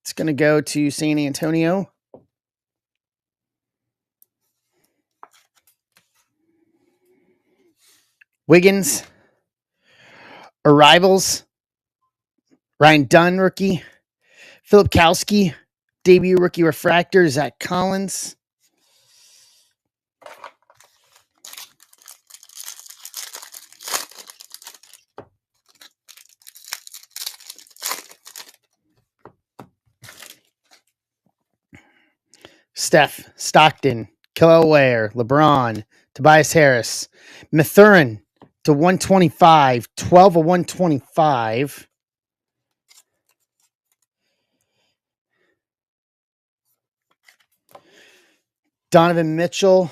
It's going to go to San Antonio. Wiggins, Arrivals, Ryan Dunn, rookie, Philip Kowski, debut rookie refractor, Zach Collins. Steph, Stockton, Kelly Ware, LeBron, Tobias Harris, Mathurin to 125, 12 of 125. Donovan Mitchell,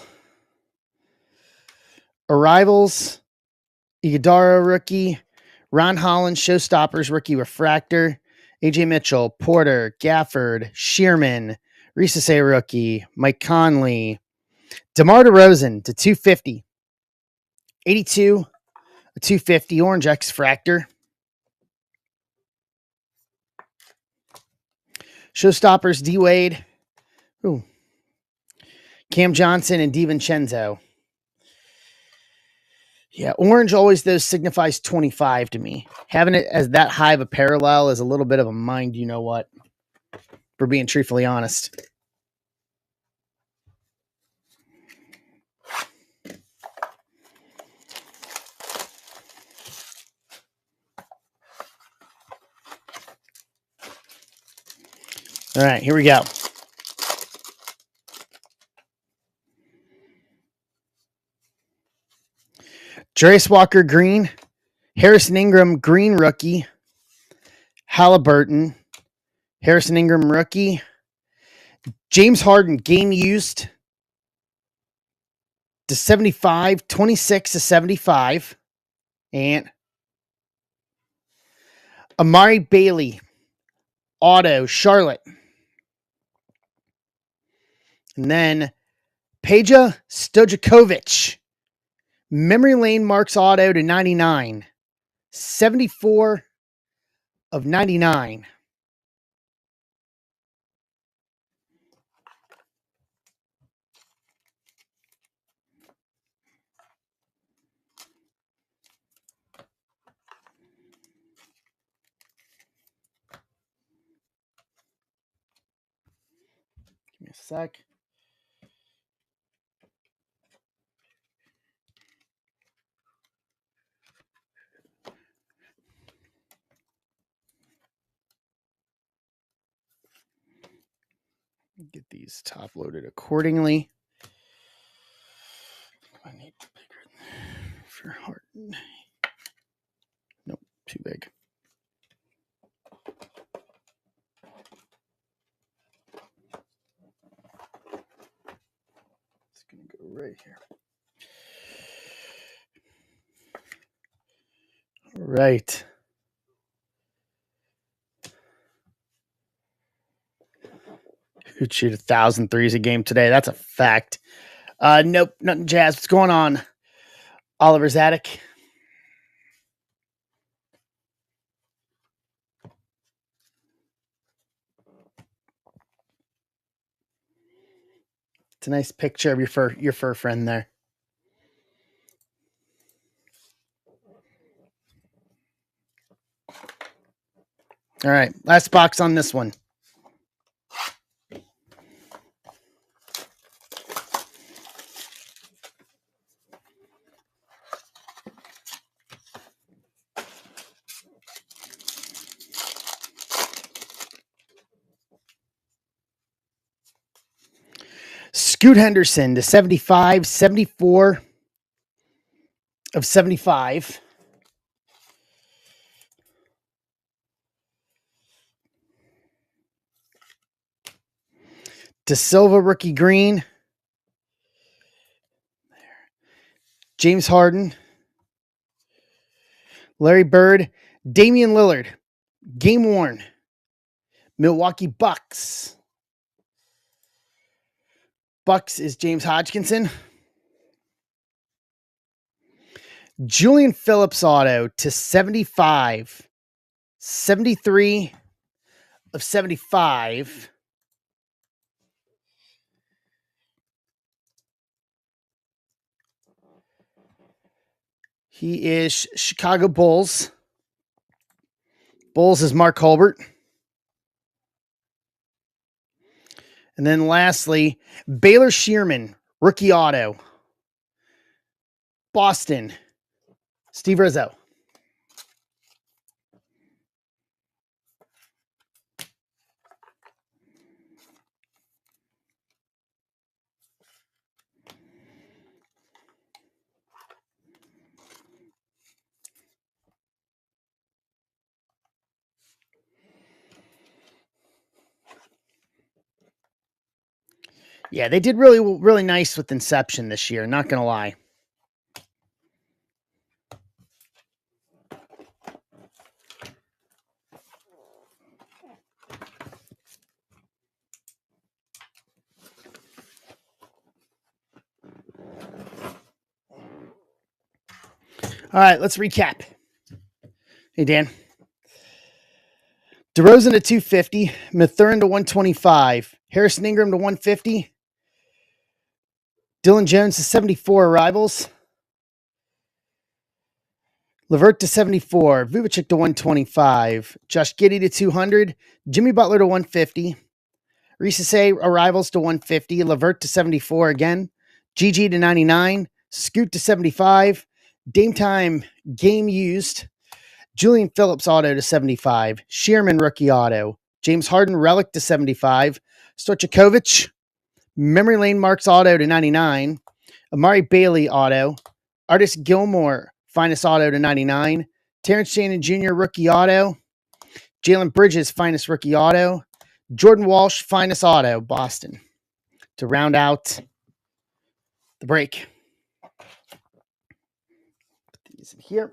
Arrivals, Iguodala rookie, Ron Holland, Showstoppers rookie refractor, AJ Mitchell, Porter, Gafford, Shearman, Risase rookie, Mike Conley, DeMar DeRozan to 250, 82, a 250, Orange X Fractor. Showstoppers, D Wade, Cam Johnson, and DiVincenzo. Yeah, orange always those signifies 25 to me. Having it as that high of a parallel is a little bit of a mind, you know what? For being truthfully honest. All right, here we go. Jarace Walker, green. Harrison Ingram, green rookie. Halliburton, Harrison Ingram, rookie. James Harden, game used to 75, 26 to 75. And Amari Bailey, auto, Charlotte. And then Peja Stojakovic, memory lane marks auto to 99. 74 of 99. Give me a sec. Get these top loaded accordingly. I need bigger for Harden. Nope, too big. It's going to go right here. All right. Who'd shoot 1,000 threes a game today? That's a fact. Nope, nothing Jazz. What's going on? Oliver Zadik. It's a nice picture of your fur friend there. All right, last box on this one. Scoot Henderson to 75, 74 of 75. De Silva, rookie green. James Harden. Larry Bird. Damian Lillard. Game worn. Milwaukee Bucks. Bucks is James Hodgkinson. Julian Phillips auto to 75. 73 of 75. He is Chicago Bulls. Bulls is Mark Holbert. And then lastly, Baylor Shearman, rookie auto. Boston, Steve Rizzo. Yeah, they did really nice with Inception this year, not going to lie. All right, let's recap. Hey, Dan. DeRozan to 250, Mathurin to 125, Harrison Ingram to 150, Dylan Jones to 74 arrivals, LeVert to 74, Vujicic to 125, Josh Giddey to 200, Jimmy Butler to 150, Risase arrivals to 150, LeVert to 74 again, GG to 99, Scoot to 75, Dame Time game used, Julian Phillips auto to 75, Shearman rookie auto, James Harden relic to 75, Stojakovic, Memory Lane Marks auto to 99, Amari Bailey auto, Artist Gilmore finest auto to 99, Terrence Shannon Jr. rookie auto, Jalen Bridges finest rookie auto, Jordan Walsh finest auto, Boston, to round out the break. Put these in here.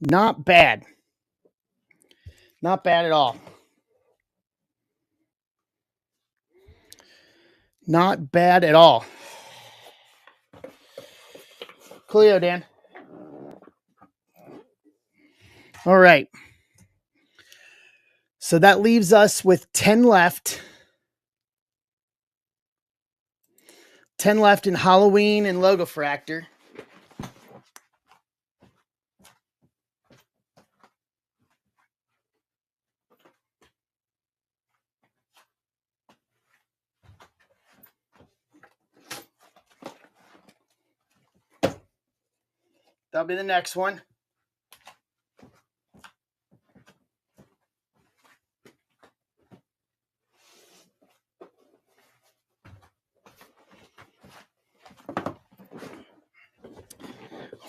Not bad. Not bad at all. Not bad at all. Coolio, Dan. All right. So that leaves us with 10 left. 10 left in Halloween and Logo Fractor. That'll be the next one.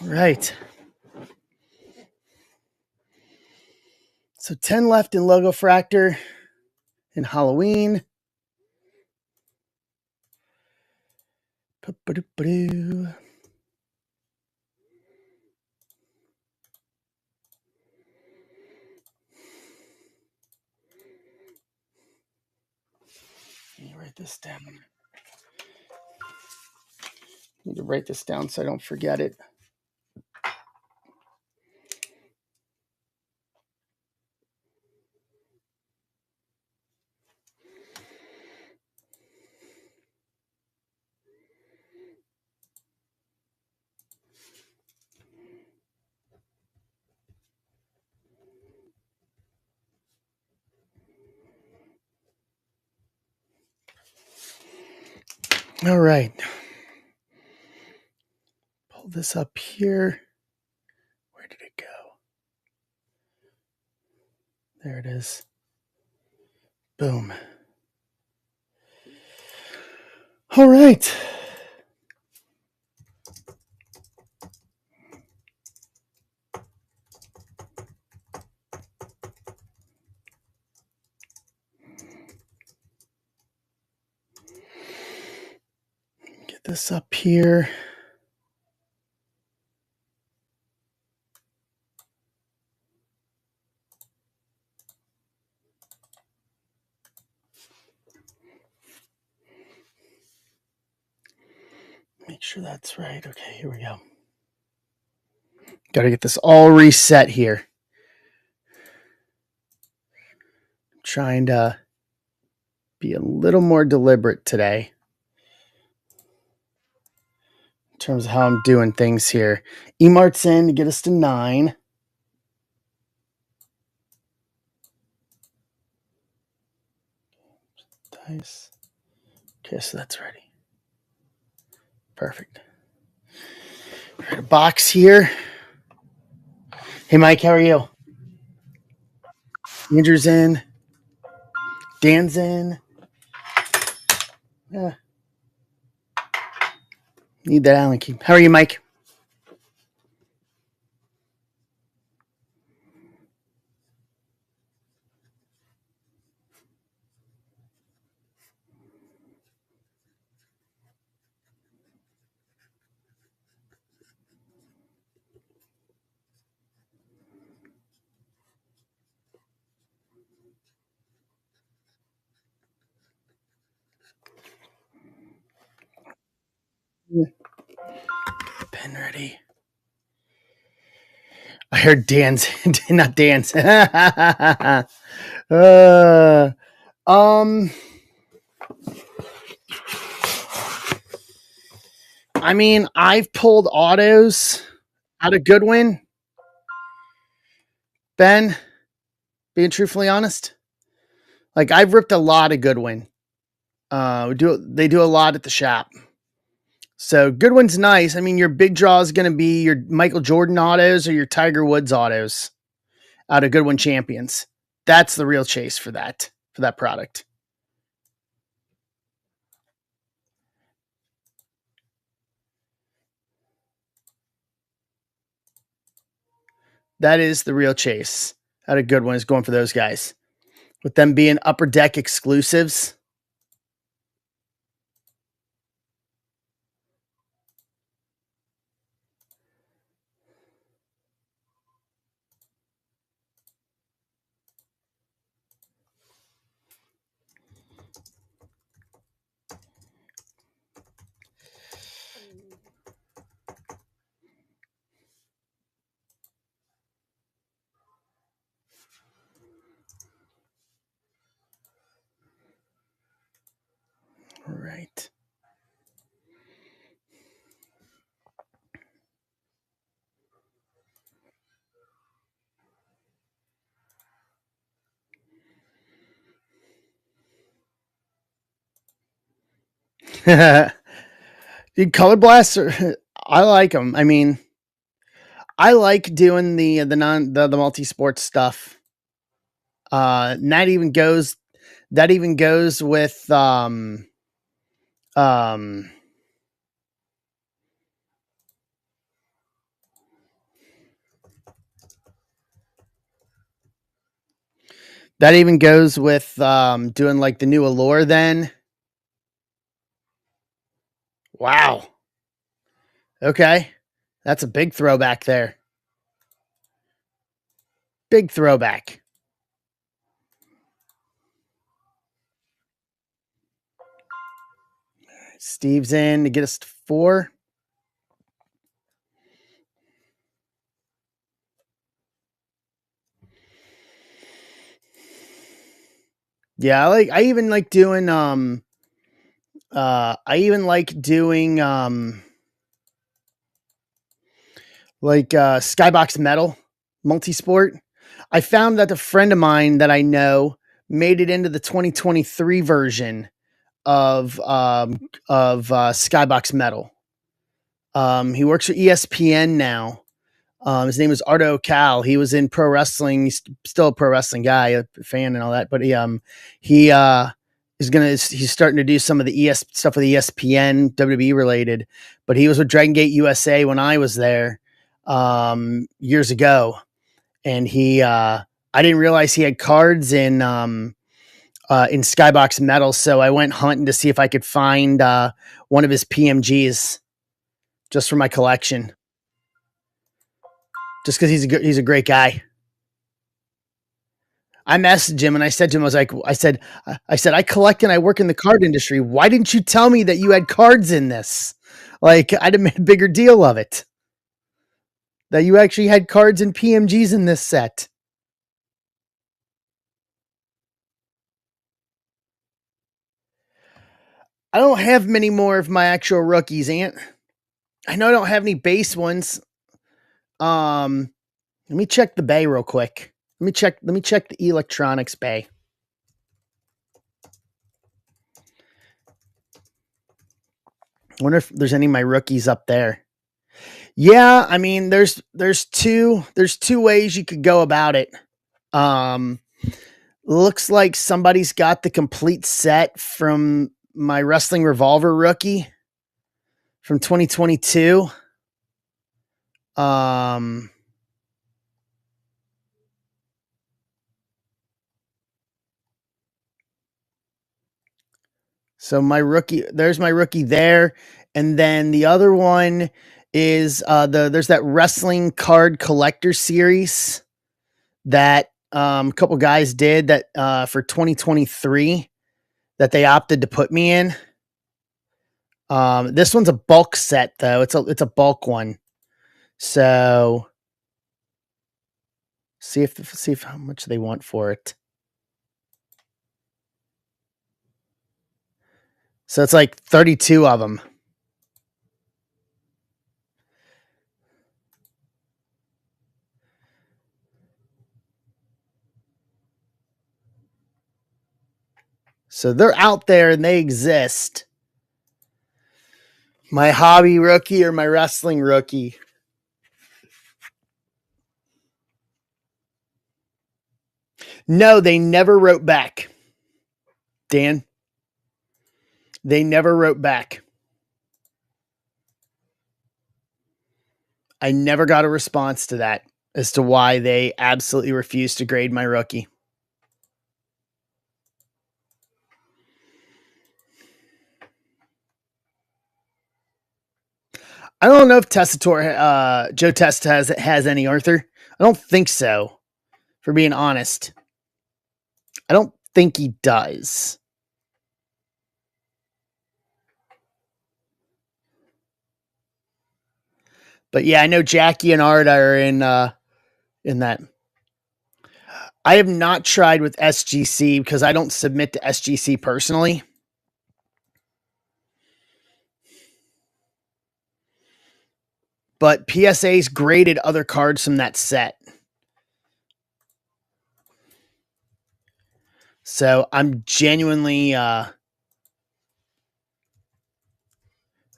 All right. So 10 left in Logo Fractor in Halloween. Let me write this down. Need to write this down so I don't forget it. All right. Pull this up here. Where did it go? There it is. Boom. All right. Get this up here. Make sure that's right. Okay, here we go. Got to get this all reset here. Trying to be a little more deliberate today in terms of how I'm doing things here. Emart's in to get us to 9. Dice. Okay, so that's ready. Perfect. Got a box here. Hey, Mike, how are you? Andrew's in. Dan's in. Yeah. Need that Allen key. How are you, Mike? Pen ready. I heard Dan's, not Dan's. Um, I mean, I've pulled autos out of Goodwin. Ben, being truthfully honest, like I've ripped a lot of Goodwin. They do a lot at the shop. So Goodwin's nice. I mean, your big draw is going to be your Michael Jordan autos or your Tiger Woods autos out of Goodwin Champions. That's the real chase for that product. That is the real chase out of Goodwin, is going for those guys. With them being upper deck exclusives. Right. Dude, color blasts are, I like them. I mean, I like doing the multi sport stuff. That even goes with um that even goes with doing like the new Allure then. Wow. Okay. That's a big throwback there. Big throwback. Steve's in to get us to 4. Yeah, I even like doing Skybox Metal Multisport. I found that a friend of mine that I know made it into the 2023 version of Skybox Metal. He works for ESPN now. His name is Ardo Cal. He was in pro wrestling. He's still a pro wrestling guy, a fan and all that. But he he's starting to do some of the ES stuff with ESPN WWE related, but he was with Dragon Gate USA when I was there years ago, and he I didn't realize he had cards in Skybox Metal, so I went hunting to see if I could find one of his PMGs just for my collection, just because he's a great guy. I messaged him and I said to him, I said, I collect and I work in the card industry. Why didn't you tell me that you had cards in this? Like, I'd have made a bigger deal of it. That you actually had cards and PMGs in this set. I don't have many more of my actual rookies, Ant. I know I don't have any base ones. Let me check the bay real quick. Let me check the electronics bay. I wonder if there's any of my rookies up there. Yeah, I mean there's two ways you could go about it. Um Looks like somebody's got the complete set from my Wrestling Revolver rookie from 2022. Um So there's my rookie there, and then the other one is there's that wrestling card collector series that a couple guys did that for 2023 that they opted to put me in. This one's a bulk set though. It's a bulk one. So see if how much they want for it. So it's like 32 of them. So they're out there and they exist. My hobby rookie or my wrestling rookie. No, they never wrote back. Dan, they never wrote back. I never got a response to that as to why they absolutely refused to grade my rookie. I don't know if Testator, Joe Test has any Arthur. I don't think so, for being honest. I don't think he does. But yeah, I know Jackie and Art are in that. I have not tried with SGC because I don't submit to SGC personally. But PSA's graded other cards from that set. So I'm genuinely, at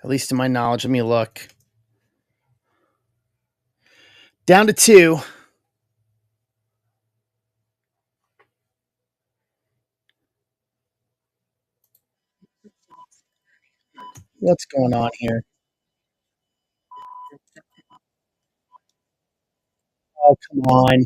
least in my knowledge, let me look. Down to 2. What's going on here? Oh, come on.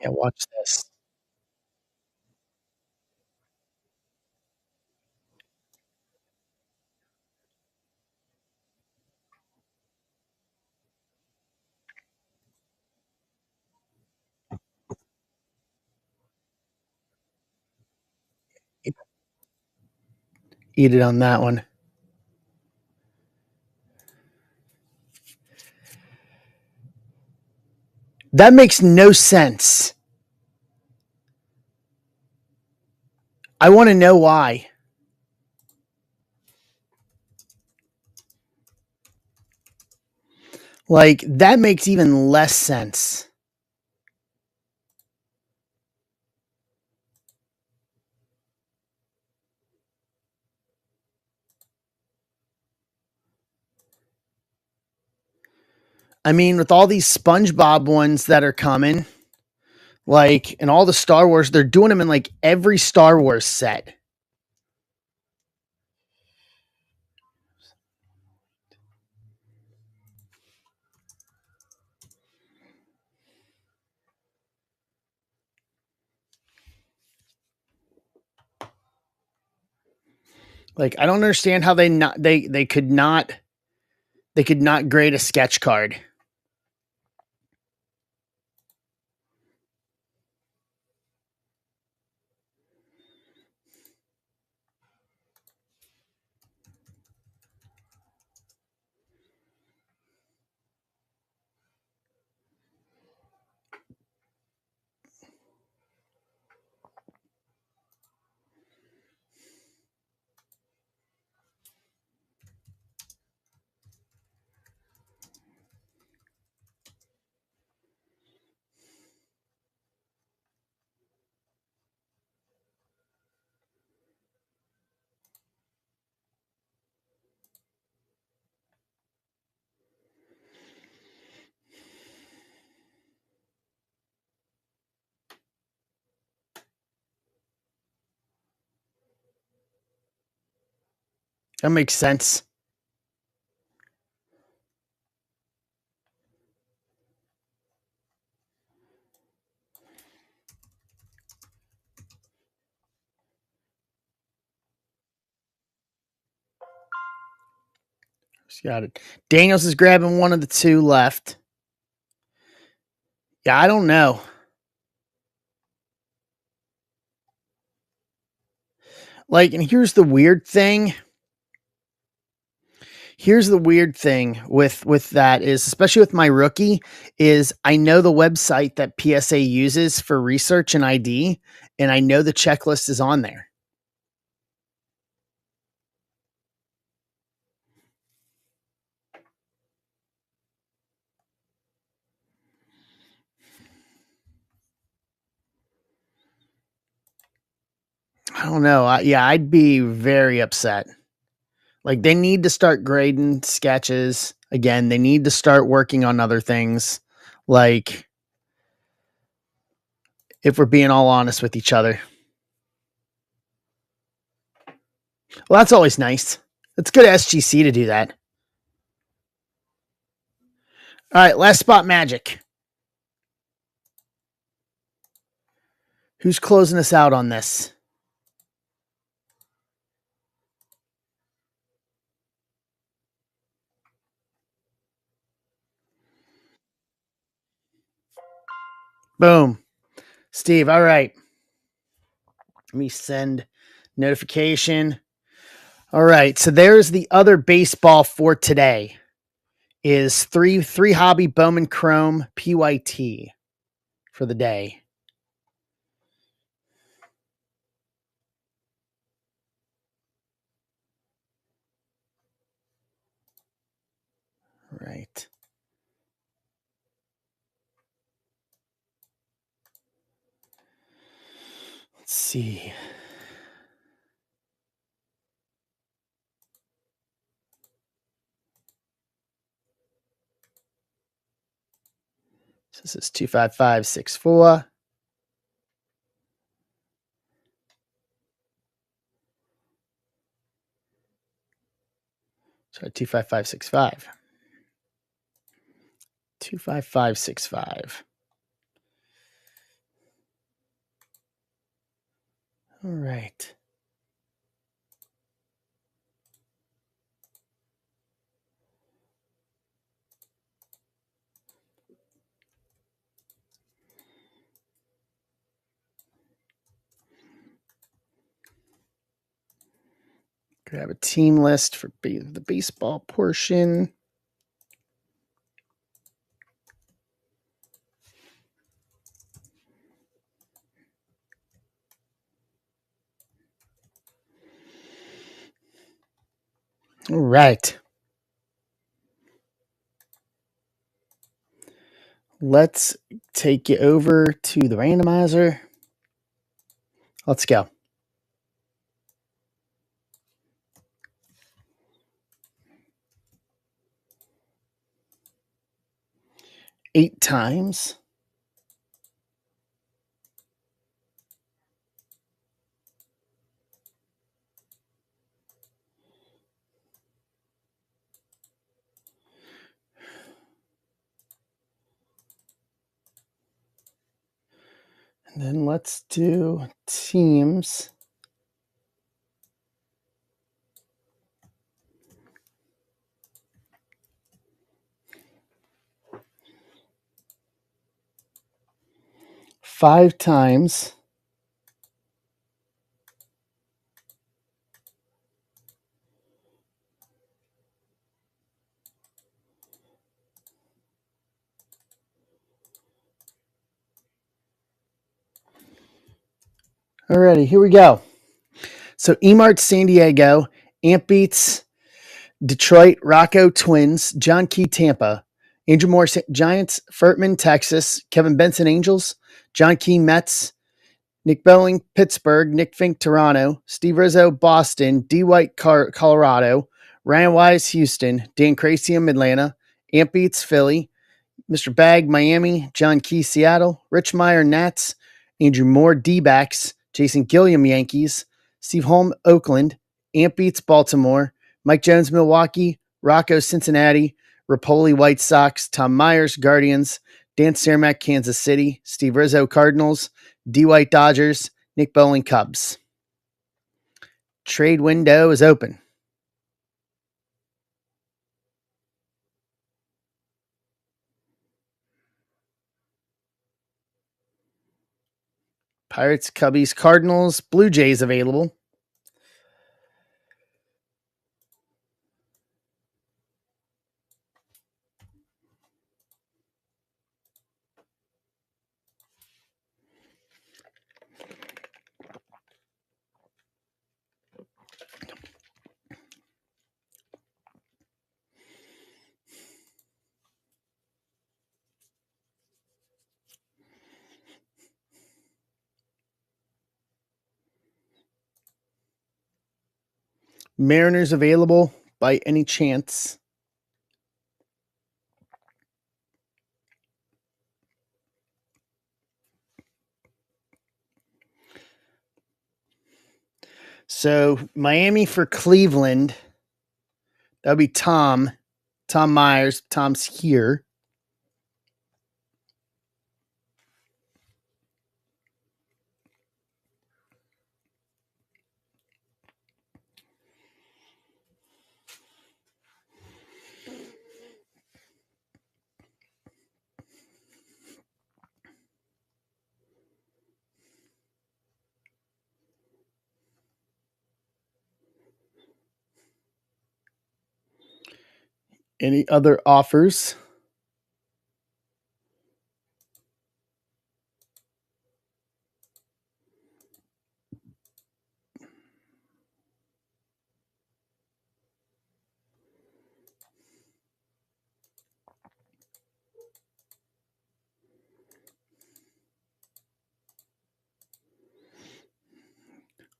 Yeah, watch this. Eat it on that one. That makes no sense. I want to know why. Like, that makes even less sense. I mean, with all these SpongeBob ones that are coming, like, and all the Star Wars, they're doing them in like every Star Wars set. Like, I don't understand how they could not grade a sketch card. That makes sense. Got it. Daniels is grabbing one of the two left. Yeah, I don't know. Like, and here's the weird thing. Here's the weird thing with that is, especially with my rookie, is I know the website that PSA uses for research and ID, and I know the checklist is on there. I don't know. I'd be very upset. Like, they need to start grading sketches again. They need to start working on other things. Like, if we're being all honest with each other. Well, that's always nice. It's good SGC to do that. All right, last spot magic. Who's closing us out on this? Boom. Steve, all right. Let me send notification. All right, so there's the other baseball for today. Is three hobby Bowman Chrome PYT for the day. Right. Let's see. So this is 25564. Sorry, 25565. 25565. All right. Grab a team list for the baseball portion. All right. Let's take you over to the randomizer. Let's go. 8 times. And then let's do teams. Five times. Alrighty, here we go. So Emart San Diego, Amp beats Detroit, Rocco Twins, John Key Tampa, Andrew Morris Giants, Furtman Texas, Kevin Benson Angels, John Key Mets, Nick Belling Pittsburgh, Nick Fink Toronto, Steve Rizzo Boston, D White Colorado, Ryan Wise Houston, Dan Crasium Atlanta, Amp beats Philly, Mr. Bag Miami, John Key Seattle, Rich Meyer Nats, Andrew Moore D-backs, Jason Gilliam Yankees, Steve Holm Oakland, Amp beats Baltimore, Mike Jones Milwaukee, Rocco Cincinnati, Rapoli White Sox, Tom Myers Guardians, Dan Cermak Kansas City, Steve Rizzo Cardinals, D White Dodgers, Nick Bowling Cubs. Trade window is open. Pirates, Cubbies, Cardinals, Blue Jays available. Mariners available by any chance? So Miami for Cleveland. That would be Tom Myers. Tom's here. Any other offers?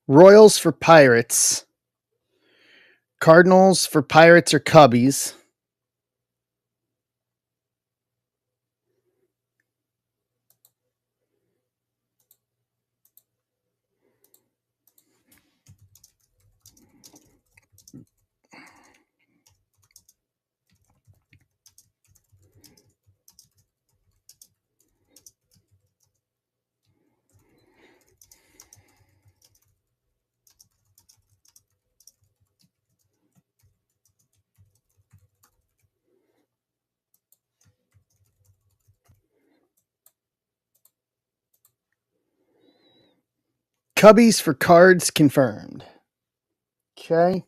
Royals for Pirates. Cardinals for Pirates or Cubbies. Cubbies for Cards confirmed. Okay.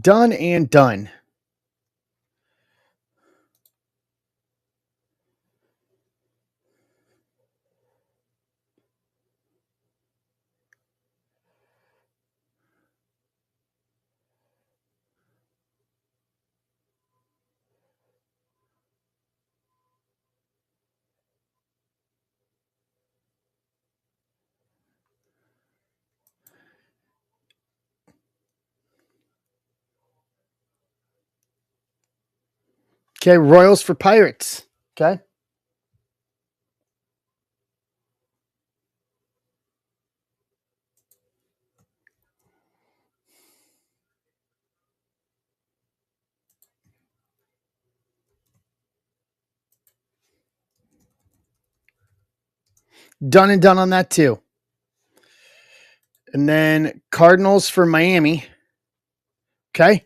Done and done. Okay, Royals for Pirates. Okay. Done and done on that too. And then Cardinals for Miami. Okay.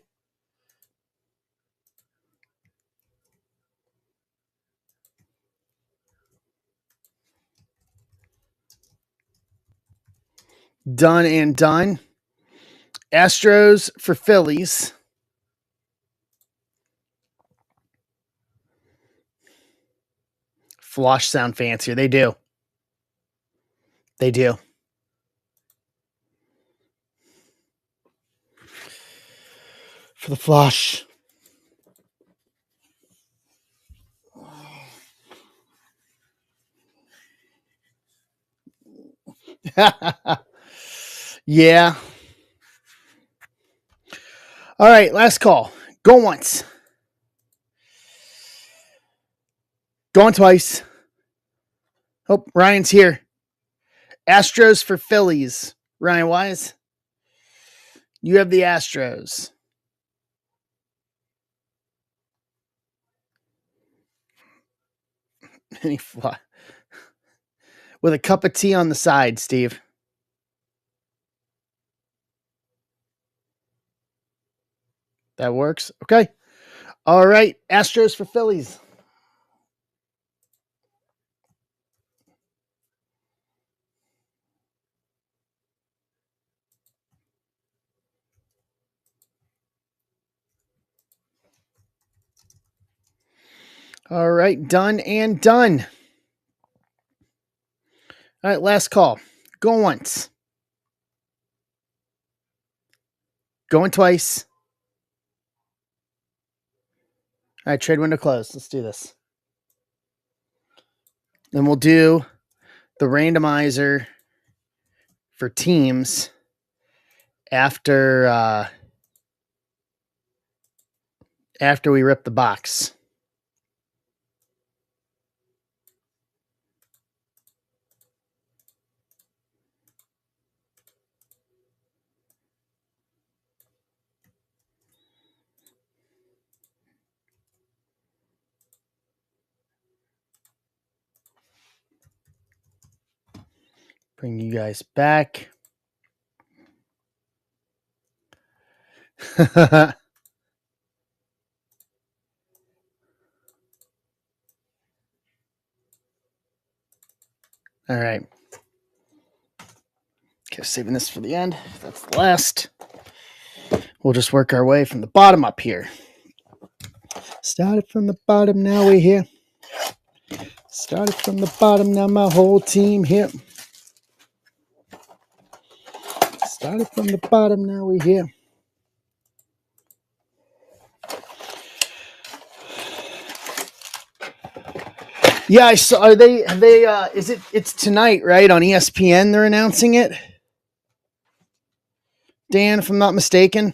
Done and done. Astros for Phillies. Flosh sound fancier. They do. They do. For the Flosh. Yeah. All right, last call. Go once. Going twice. Oh, Ryan's here. Astros for Phillies. Ryan Wise. You have the Astros. Any fly. With a cup of tea on the side, Steve. That works. Okay. All right. Astros for Phillies. All right. Done and done. All right. Last call. Going once. Going twice. All right. Trade window closed. Let's do this. Then we'll do the randomizer for teams after we rip the box. Bring you guys back. All right. Okay, saving this for the end. That's the last. We'll just work our way from the bottom up here. Started from the bottom, now we're here. Started from the bottom, now my whole team here. Started from the bottom, now we're here. Yeah, I saw. Are they? Is it? It's tonight, right? On ESPN, they're announcing it. Dan, if I'm not mistaken.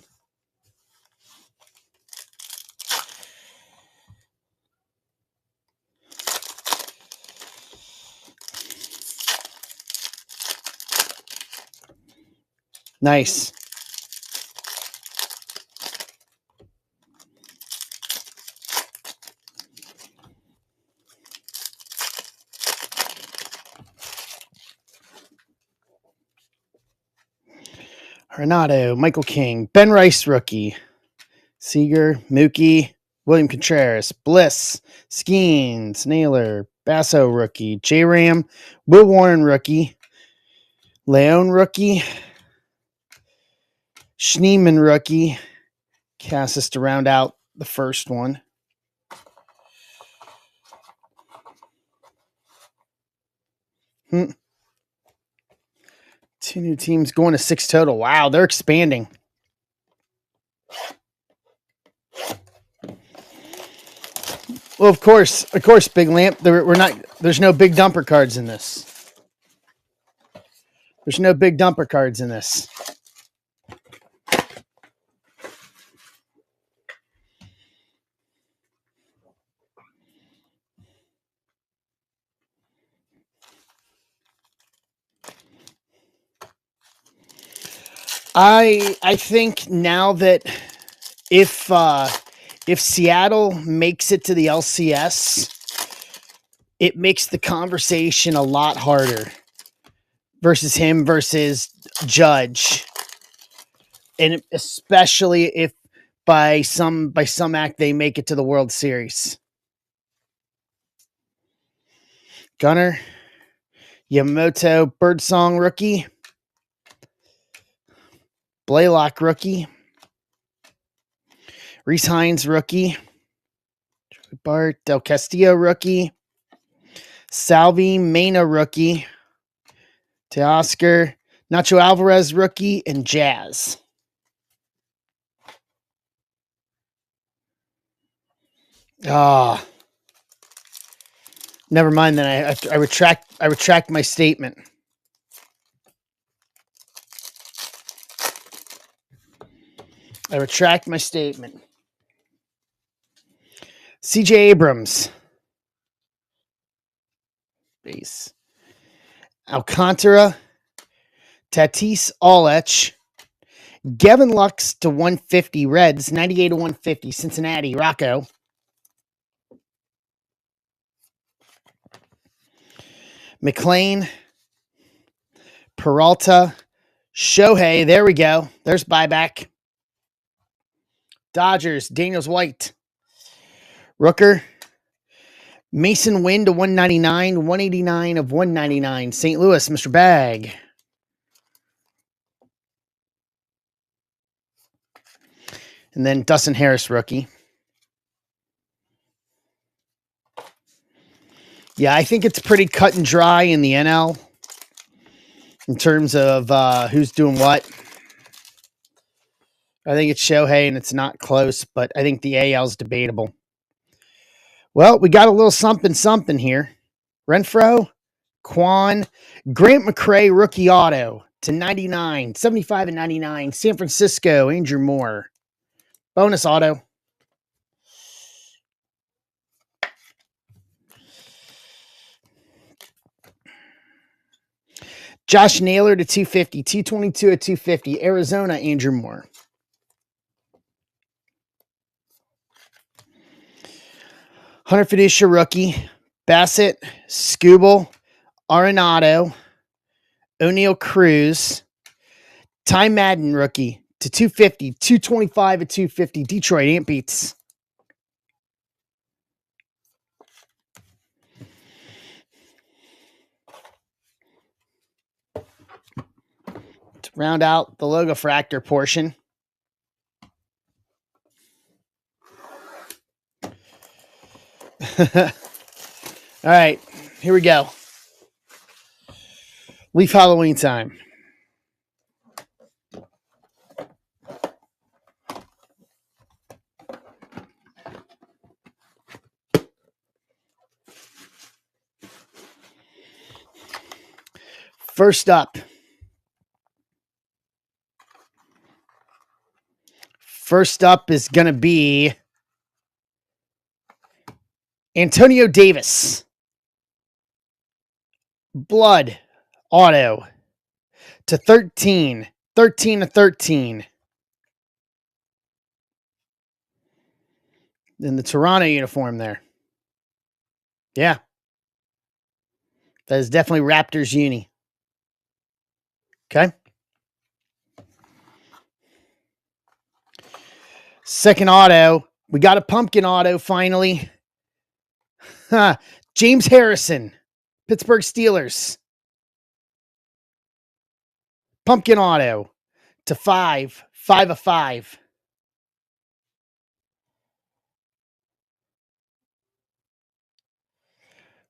Nice. Renato, Michael King, Ben Rice rookie, Seager, Mookie, William Contreras, Bliss, Skeens, Naylor, Basso rookie, J Ram, Will Warren rookie, Leone rookie, Schneeman rookie, Cassis to round out the first one. Two new teams going to 6 total. Wow, they're expanding. Well, of course, Big Lamp. There's no big dumper cards in this. There's no big dumper cards in this. I think now that if Seattle makes it to the LCS, it makes the conversation a lot harder versus him versus Judge. And especially if by some act they make it to the World Series. Gunnar, Yamamoto, Birdsong rookie, Blaylock rookie, Reese Hines rookie, Bart Del Castillo rookie, Salvi Mena rookie, Teoscar, Nacho Alvarez rookie, and Jazz. Ah. Never mind. Then I retract my statement. I retract my statement. CJ Abrams. Base. Alcantara. Tatis Allech. Gavin Lux to 150. Reds. 98 to 150. Cincinnati. Rocco. McLean. Peralta. Shohei. There we go. There's buyback. Dodgers. Daniels White. Rooker. Mason Wynn to 199. 189 of 199. St. Louis. Mr. Bag. And then Dustin Harris rookie. Yeah, I think it's pretty cut and dry in the NL in terms of who's doing what. I think it's Shohei, and it's not close, but I think the AL is debatable. Well, we got a little something here. Renfroe, Quan, Grant McCray, rookie auto to 99, 75 and 99. San Francisco, Andrew Moore. Bonus auto. Josh Naylor to 250, 222 at 250. Arizona, Andrew Moore. Hunter Fiducia rookie. Bassett, Skubal, Arenado, O'Neill Cruz. Ty Madden rookie to 250, 225 at 250. Detroit Ant Beats. To round out the logo fractor portion. All right, here we go. Leaf Halloween time. First up is going to be Antonio Davis. Blood auto to 13. 13 to 13. In the Toronto uniform there. Yeah. That is definitely Raptors uni. Okay. Second auto. We got a pumpkin auto finally. James Harrison. Pittsburgh Steelers. Pumpkin auto to 5. 5 of 5.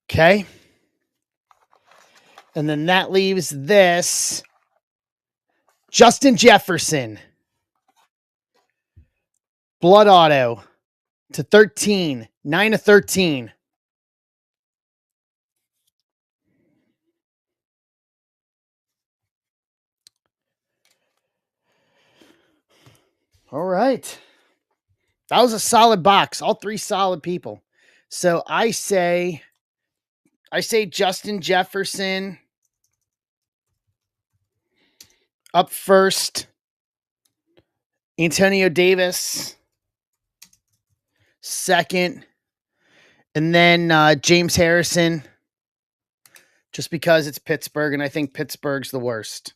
Okay. And then that leaves this. Justin Jefferson. Blood auto to 13. 9 of 13. All right. That was a solid box. All three solid people. So I say Justin Jefferson up first. Antonio Davis, second. And then James Harrison, just because it's Pittsburgh, and I think Pittsburgh's the worst.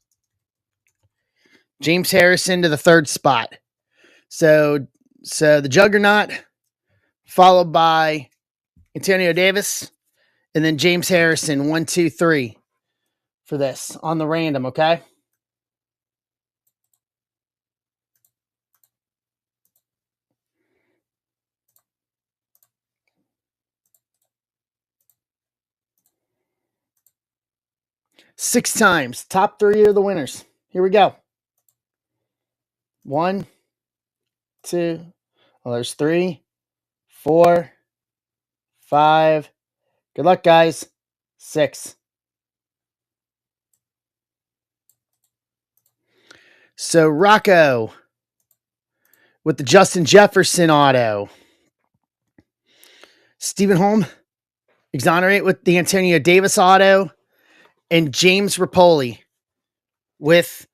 James Harrison to the third spot. So the Juggernaut, followed by Antonio Davis, and then James Harrison, 1, 2, 3 for this on the random, okay? Six times. Top three are the winners. Here we go. 1, 2, well, there's 3, 4, 5. Good luck, guys. 6. So Rocco with the Justin Jefferson auto. Stephen Holm, exonerate with the Antonio Davis auto. And James Rapoli with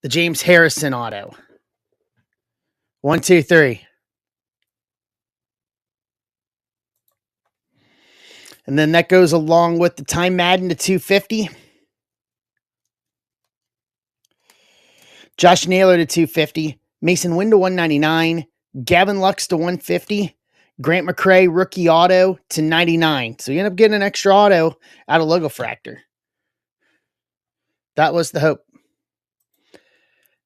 the James Harrison auto. 1, 2, 3. And then that goes along with the Time Madden to 250. Josh Naylor to 250. Mason Wynn to 199. Gavin Lux to 150. Grant McCray rookie auto to 99. So you end up getting an extra auto out of Logo Fractor. That was the hope.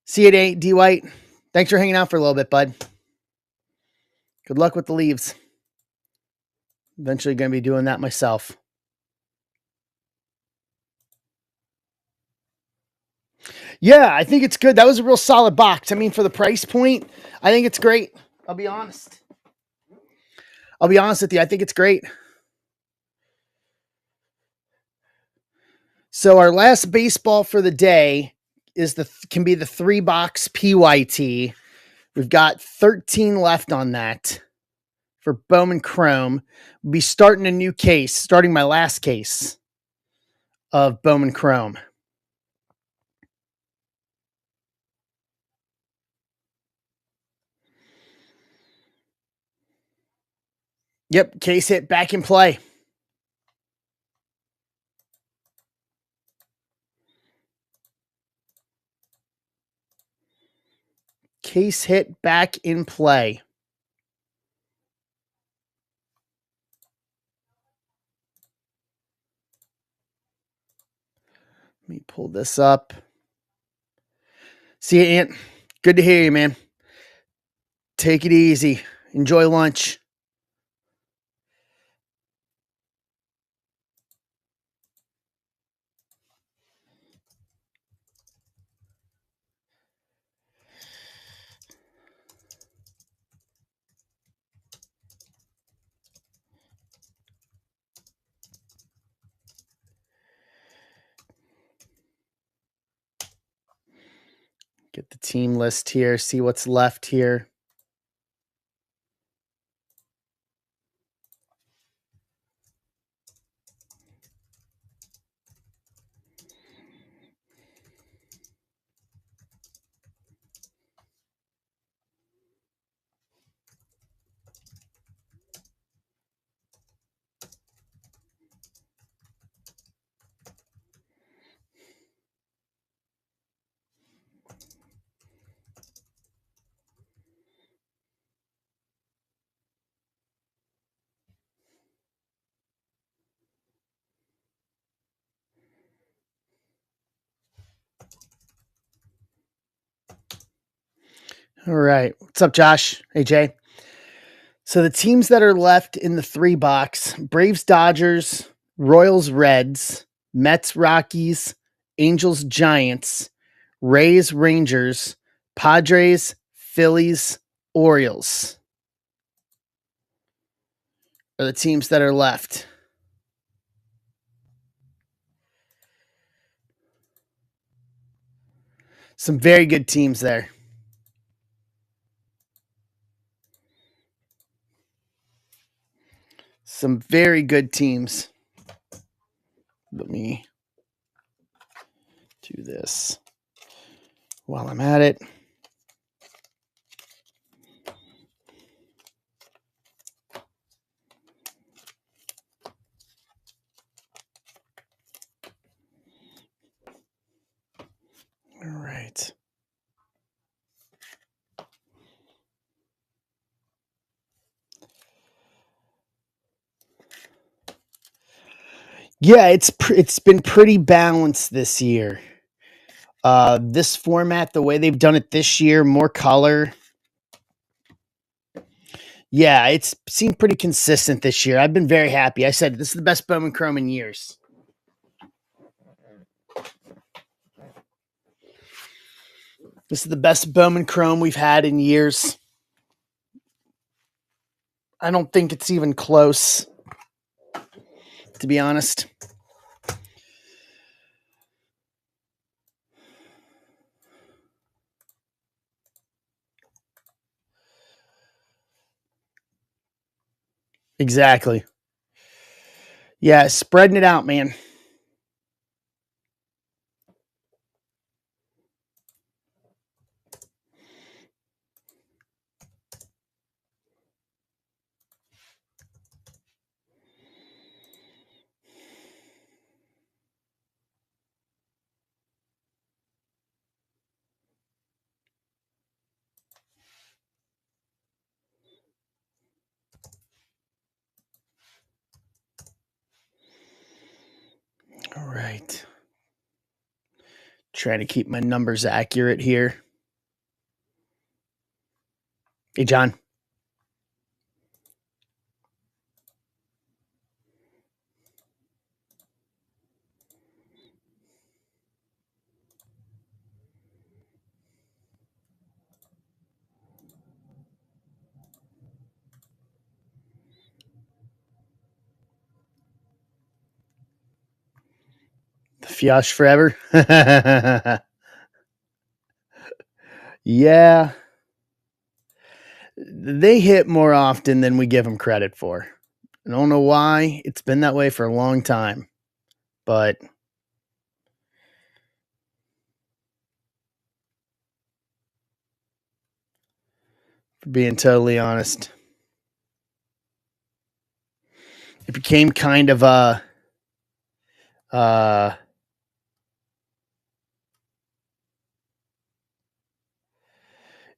See you today, D White. Thanks for hanging out for a little bit, bud. Good luck with the leaves. Eventually going to be doing that myself. Yeah, I think it's good. That was a real solid box. I mean, for the price point, I think it's great. I'll be honest. With you. I think it's great. So our last baseball for the day can be the 3-box PYT. We've got 13 left on that for Bowman Chrome. We'll be starting a new case, starting my last case of Bowman Chrome. Yep, case hit, back in play. Case hit, back in play. Let me pull this up. See you, Ant. Good to hear you, man. Take it easy. Enjoy lunch. Get the team list here, see what's left here. All right. What's up, Josh? Hey, Jay. So the teams that are left in the 3-box, Braves, Dodgers, Royals, Reds, Mets, Rockies, Angels, Giants, Rays, Rangers, Padres, Phillies, Orioles are the teams that are left. Some very good teams there. Some very good teams. Let me do this while I'm at it. Yeah, it's been pretty balanced this year. This format, the way they've done it this year, more color. Yeah, it's seemed pretty consistent this year. I've been very happy. I said this is the best Bowman Chrome in years. This is the best Bowman Chrome we've had in years. I don't think it's even close, to be honest. Exactly. Yeah, spreading it out, man. All right. Trying to keep my numbers accurate here. Hey, John. The Fiosh forever. Yeah. They hit more often than we give them credit for. I don't know why. It's been that way for a long time. But for being totally honest, it became kind of a uh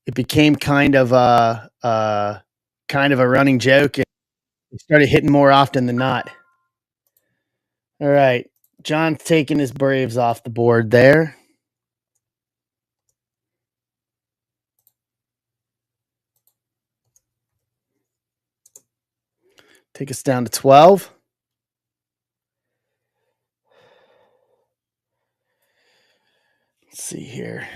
it became kind of a running joke. It started hitting more often than not. All right. John's taking his Braves off the board there. Take us down to 12. Let's see here.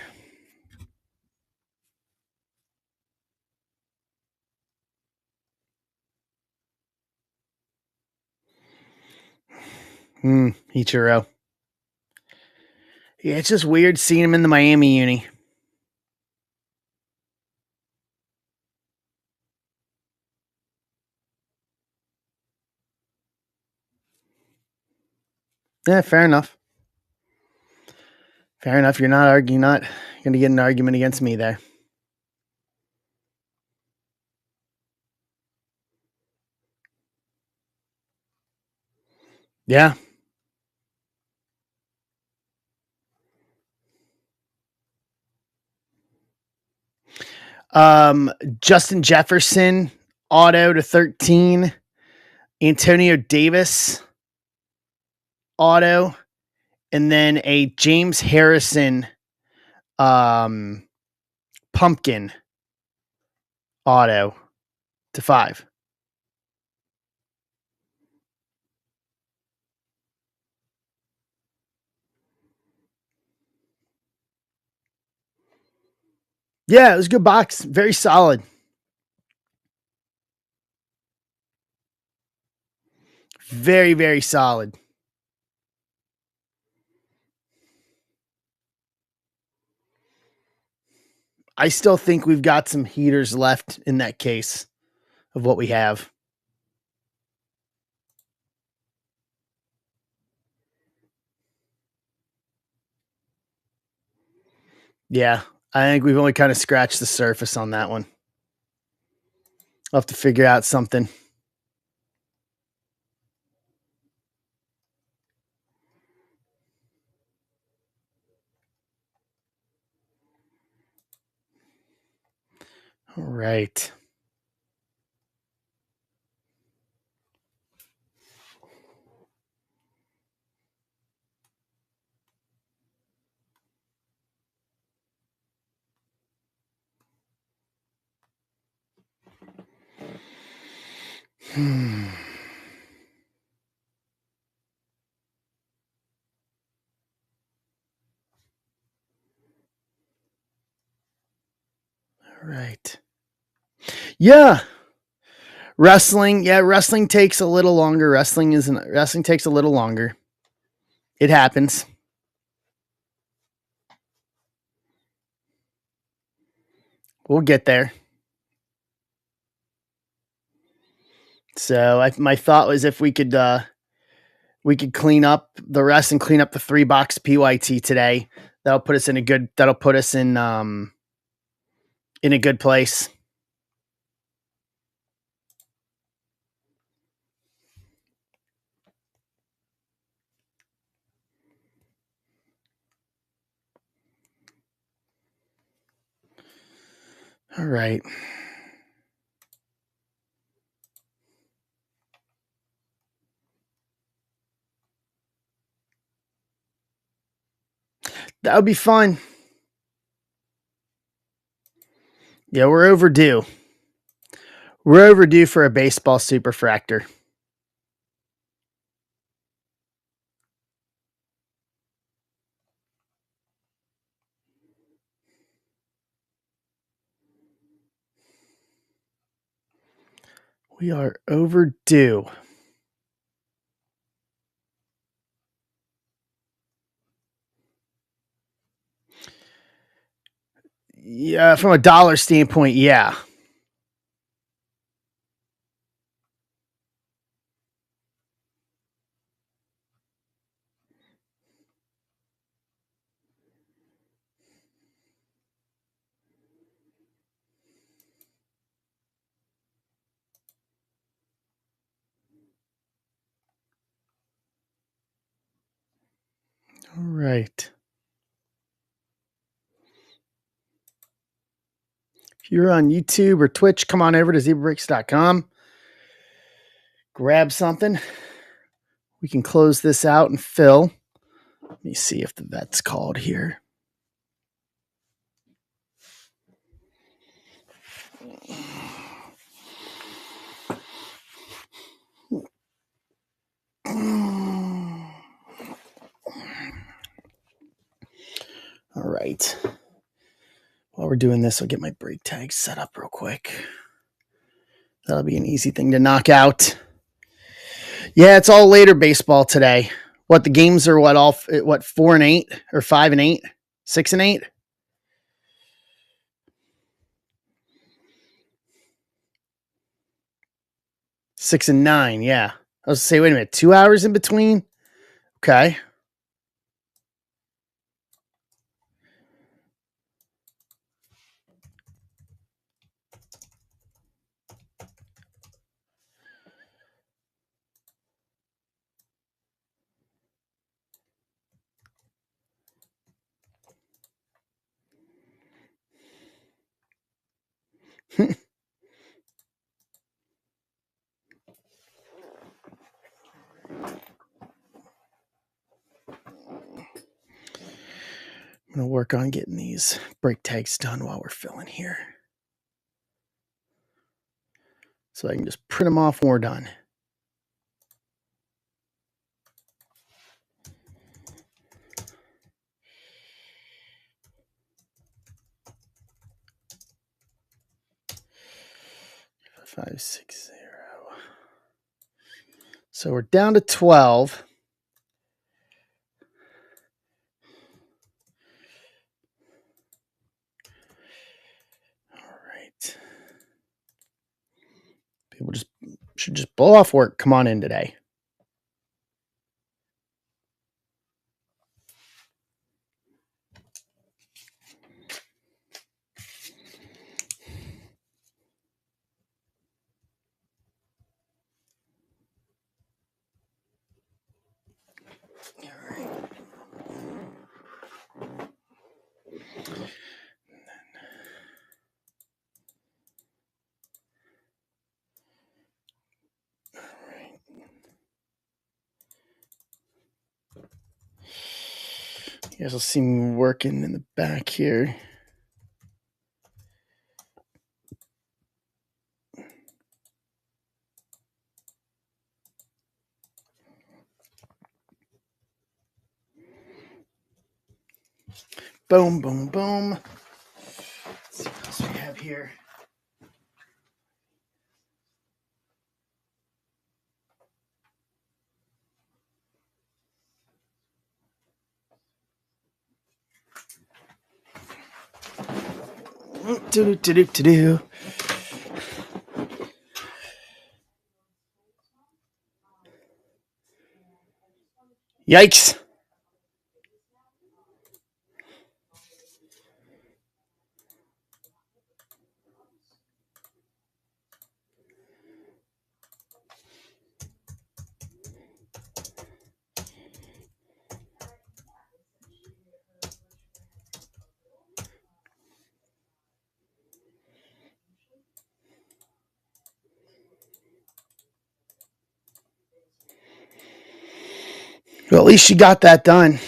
Ichiro. Yeah, it's just weird seeing him in the Miami uni. Yeah, fair enough. Fair enough. You're not going to get an argument against me there. Yeah. Justin Jefferson, auto to 13. Antonio Davis, auto. And then a James Harrison pumpkin auto to 5. Yeah, it was a good box. Very solid. Very, very solid. I still think we've got some heaters left in that case of what we have. Yeah, I think we've only kind of scratched the surface on that one. I'll have to figure out something. All right. All right. Yeah. Wrestling. Yeah, wrestling takes a little longer. Wrestling takes a little longer. It happens. We'll get there. So my thought was if we could clean up the rest and clean up the 3 box PYT today. That'll put us in a good place. All right. That would be fun. Yeah, we're overdue. We're overdue for a baseball superfractor. We are overdue. Yeah, from a dollar standpoint, yeah. All right. If you're on YouTube or Twitch, come on over to zebrabricks.com. Grab something. We can close this out and fill. Let me see if the vet's called here. All right. While we're doing this, I'll get my brake tag set up real quick. That'll be an easy thing to knock out. Yeah, it's all later baseball today. What the games are? What 4-8 or 5-8, 6-8? 6-9. Yeah, I was to say, wait a minute, 2 hours in between. Okay. I'm going to work on getting these brake tags done while we're filling here. So I can just print them off when we're done. Five, 6, 0. So we're down to 12. All right. People should just blow off work. Come on in today. You guys will see me working in the back here. Boom, boom, boom. Let's see what else we have here. Do. Yikes. Well, at least you got that done.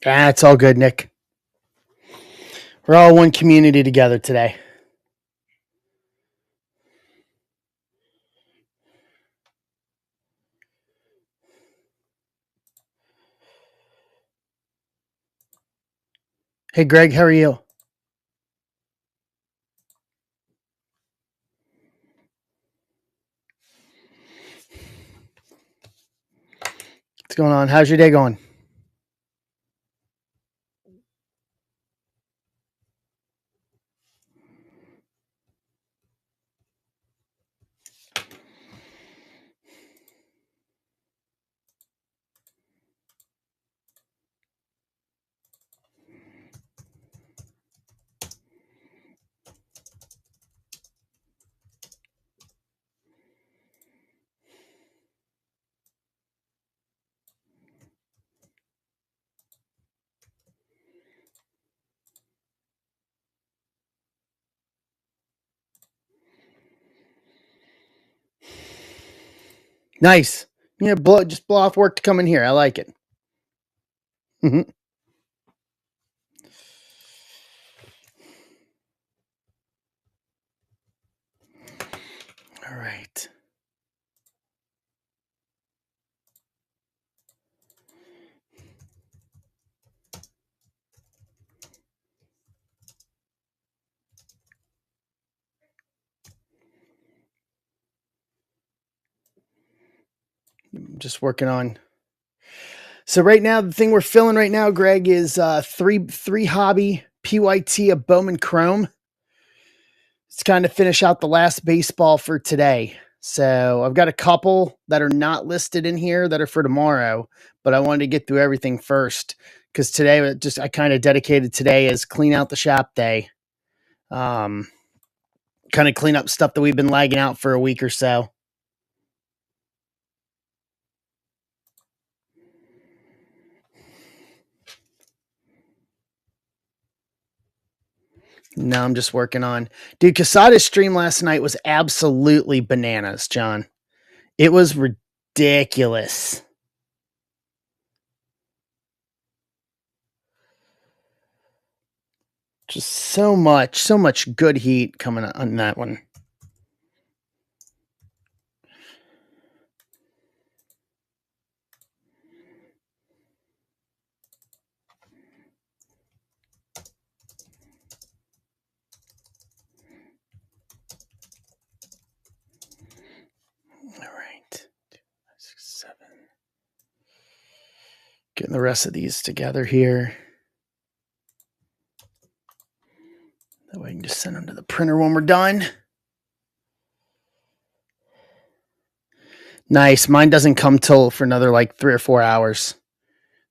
It's all good, Nick. We're all one community together today. Hey, Greg, how are you? What's going on? How's your day going? Nice. Yeah, just blow off work to come in here. I like it. Mm-hmm. All right. Just working on. So right now, the thing we're filling right now, Greg, is three hobby PYT of Bowman Chrome. It's kind of finish out the last baseball for today. So I've got a couple that are not listed in here that are for tomorrow, but I wanted to get through everything first because today I kind of dedicated today as clean out the shop day. Kind of clean up stuff that we've been lagging out for a week or so. No, I'm just working on. Dude, Casada's stream last night was absolutely bananas, John. It was ridiculous. Just so much good heat coming on that one. All right. 6, 7. Getting the rest of these together here. That way I can just send them to the printer when we're done. Nice. Mine doesn't come till for another like 3 or 4 hours.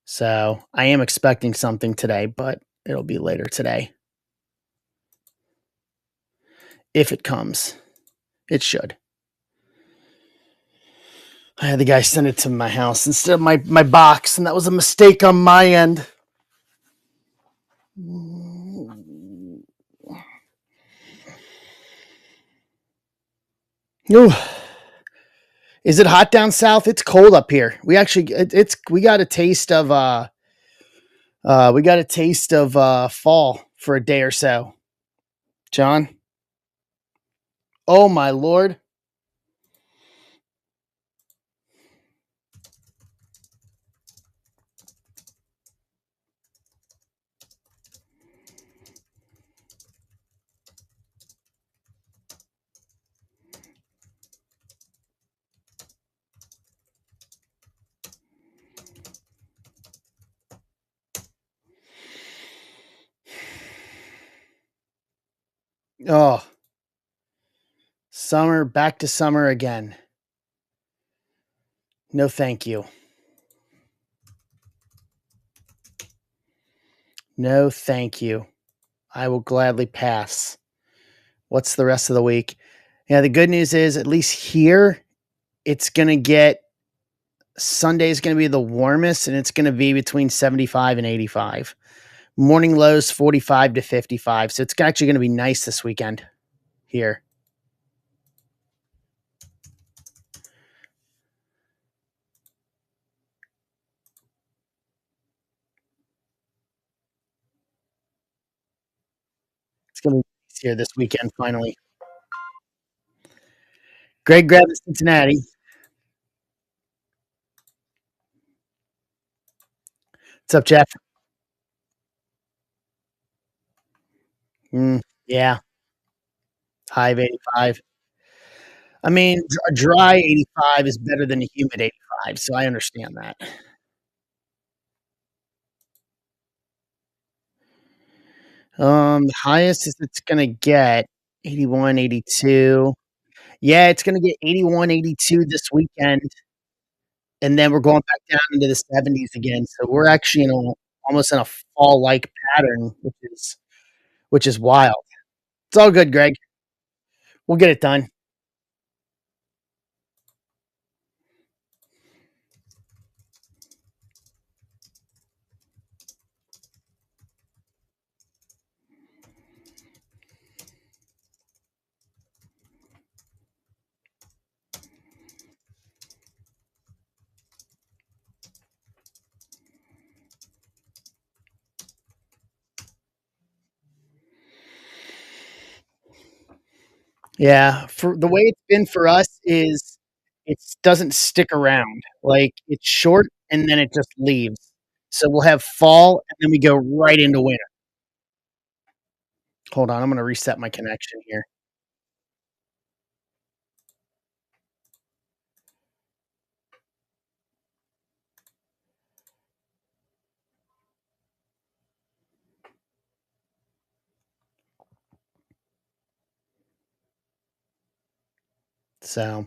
So I am expecting something today, but it'll be later today. If it comes. It should. I had the guy send it to my house instead of my box, and that was a mistake on my end. Ooh. Is it hot down south? It's cold up here. We actually we got a taste of fall for a day or so. John? Oh my lord. Oh, summer, back to summer again. No, thank you. No, thank you. I will gladly pass. What's the rest of the week? Yeah, the good news is, at least here, it's going to get Sunday is going to be the warmest, and it's going to be between 75 and 85. Morning lows 45 to 55. So it's actually going to be nice this weekend here. It's going to be nice here this weekend finally. Greg grabbing Cincinnati. What's up, Jeff? Yeah, high of 85. I mean, a dry 85 is better than a humid 85, so I understand that. The highest is it's gonna get 81, 82. Yeah, it's gonna get 81, 82 this weekend, and then we're going back down into the 70s again. So we're actually in almost in a fall-like pattern, which is wild. It's all good, Greg. We'll get it done. Yeah, for the way it's been for us is it doesn't stick around. Like, it's short and then it just leaves. So we'll have fall and then we go right into winter. Hold on, I'm gonna reset my connection here. So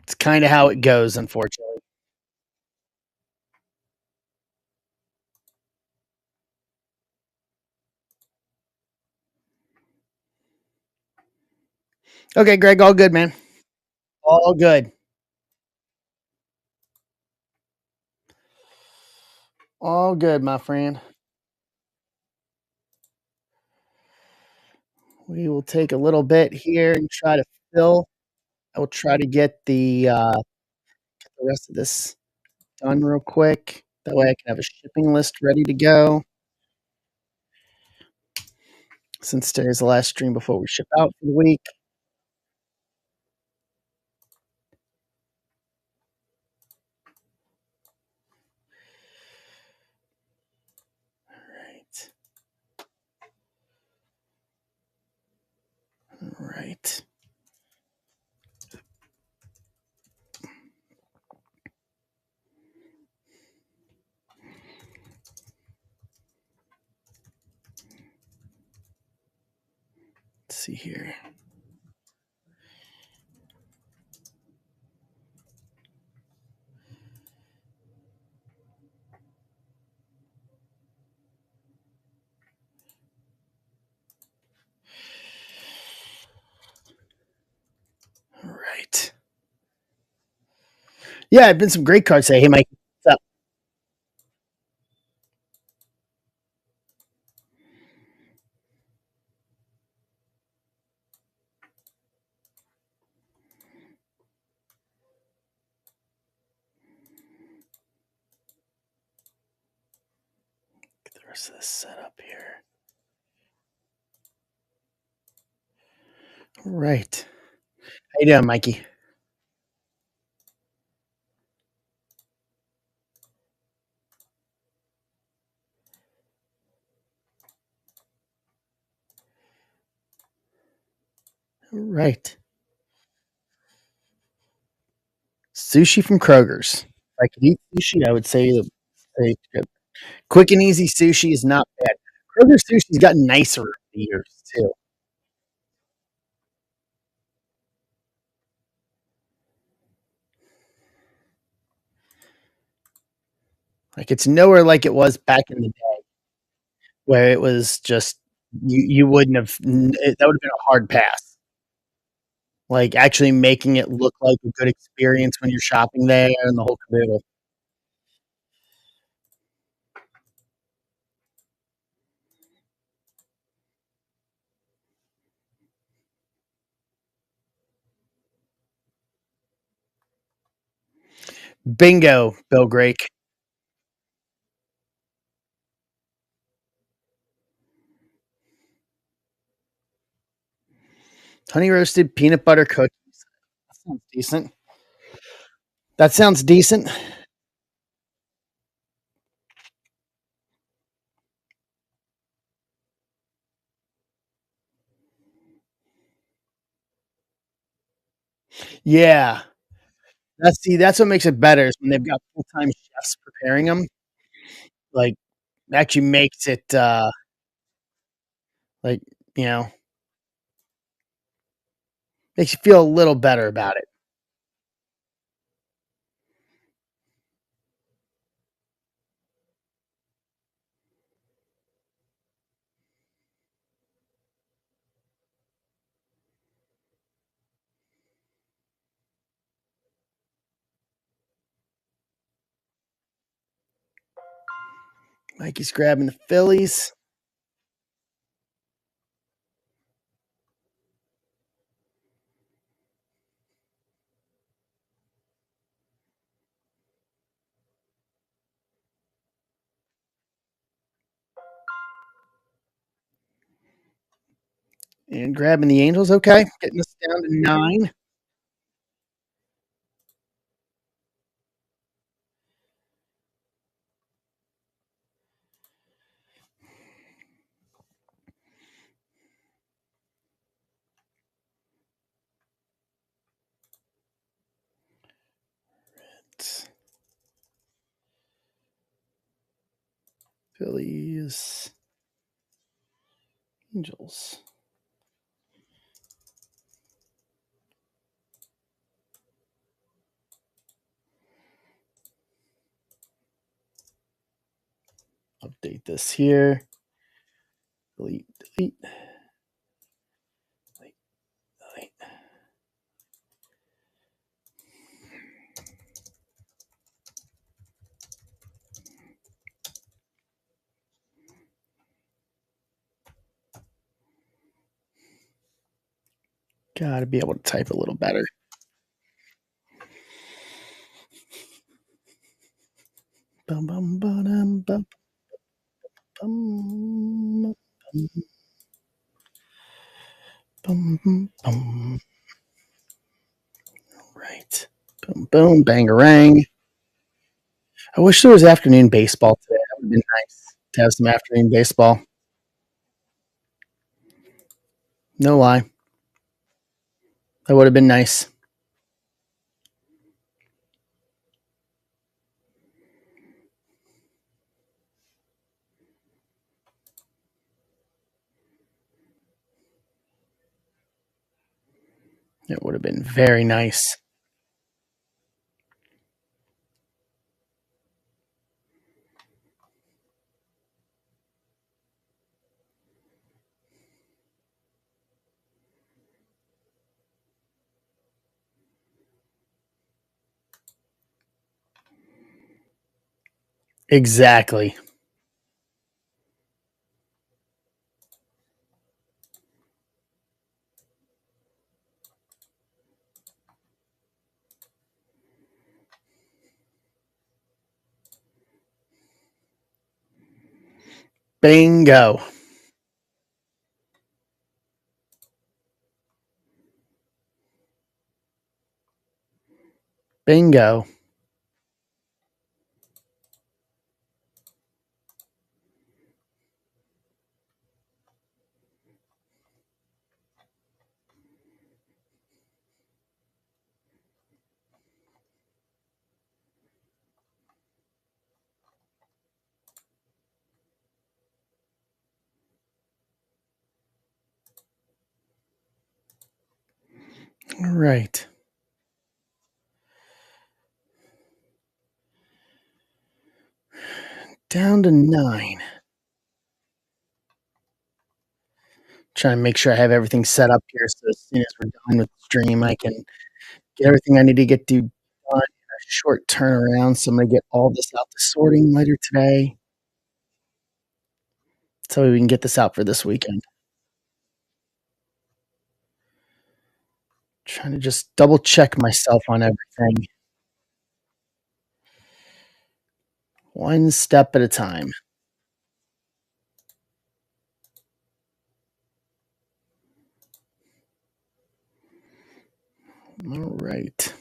it's kind of how it goes, unfortunately. Okay, Greg, all good, man. All good. All good, my friend. We will take a little bit here and try to fill. I will try to get the rest of this done real quick. That way I can have a shipping list ready to go. Since today's the last stream before we ship out for the week. Right. All right. Let's see here. All right. Yeah, I've been some great cards today. Hey, Mike, what's up? Get the rest of this set up here. All right. How you doing, Mikey? All right. Sushi from Kroger's. If I could eat sushi, I would say quick and easy sushi is not bad. Kroger sushi's gotten nicer over the years too. Like it's nowhere like it was back in the day where it was just you wouldn't have that would have been a hard pass. Like actually making it look like a good experience when you're shopping there and the whole caboodle. Bingo, Bill Drake. Honey roasted peanut butter cookies. That sounds decent. That sounds decent. Yeah. That's what makes it better is when they've got full-time chefs preparing them. Like, actually makes it, like, you know, makes you feel a little better about it. Mikey's grabbing the Phillies. And grabbing the Angels, okay, getting us down to 9. Phillies, Angels. Update this here. Delete, delete, delete, delete. Gotta be able to type a little better. Bum, bum, ba-dum, bum, bum, bum, bum, bum. Right. Boom, boom, bangarang. I wish there was afternoon baseball today. That would have been nice to have some afternoon baseball. No lie. That would have been nice. It would have been very nice. Exactly. Bingo. Bingo. All right. Down to 9. Trying to make sure I have everything set up here so as soon as we're done with the stream, I can get everything I need to get done in a short turnaround. So I'm going to get all this out to sorting later today so we can get this out for this weekend. Trying to just double check myself on everything. One step at a time. All right.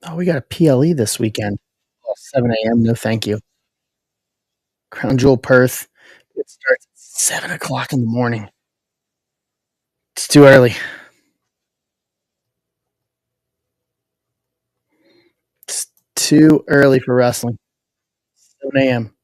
Oh, we got a PLE this weekend. 7 a.m. No, thank you. Crown Jewel Perth. It starts at 7 o'clock in the morning. It's too early. It's too early for wrestling. 7 a.m.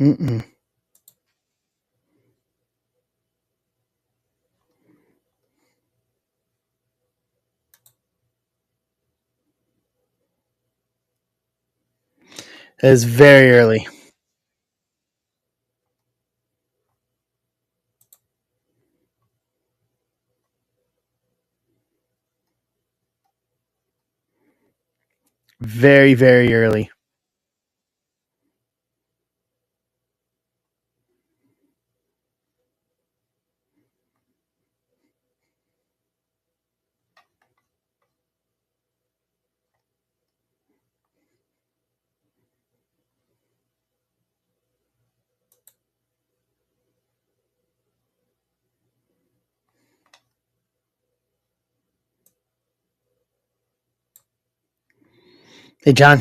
Mm-mm. It is very early. Very, very early. Hey, John.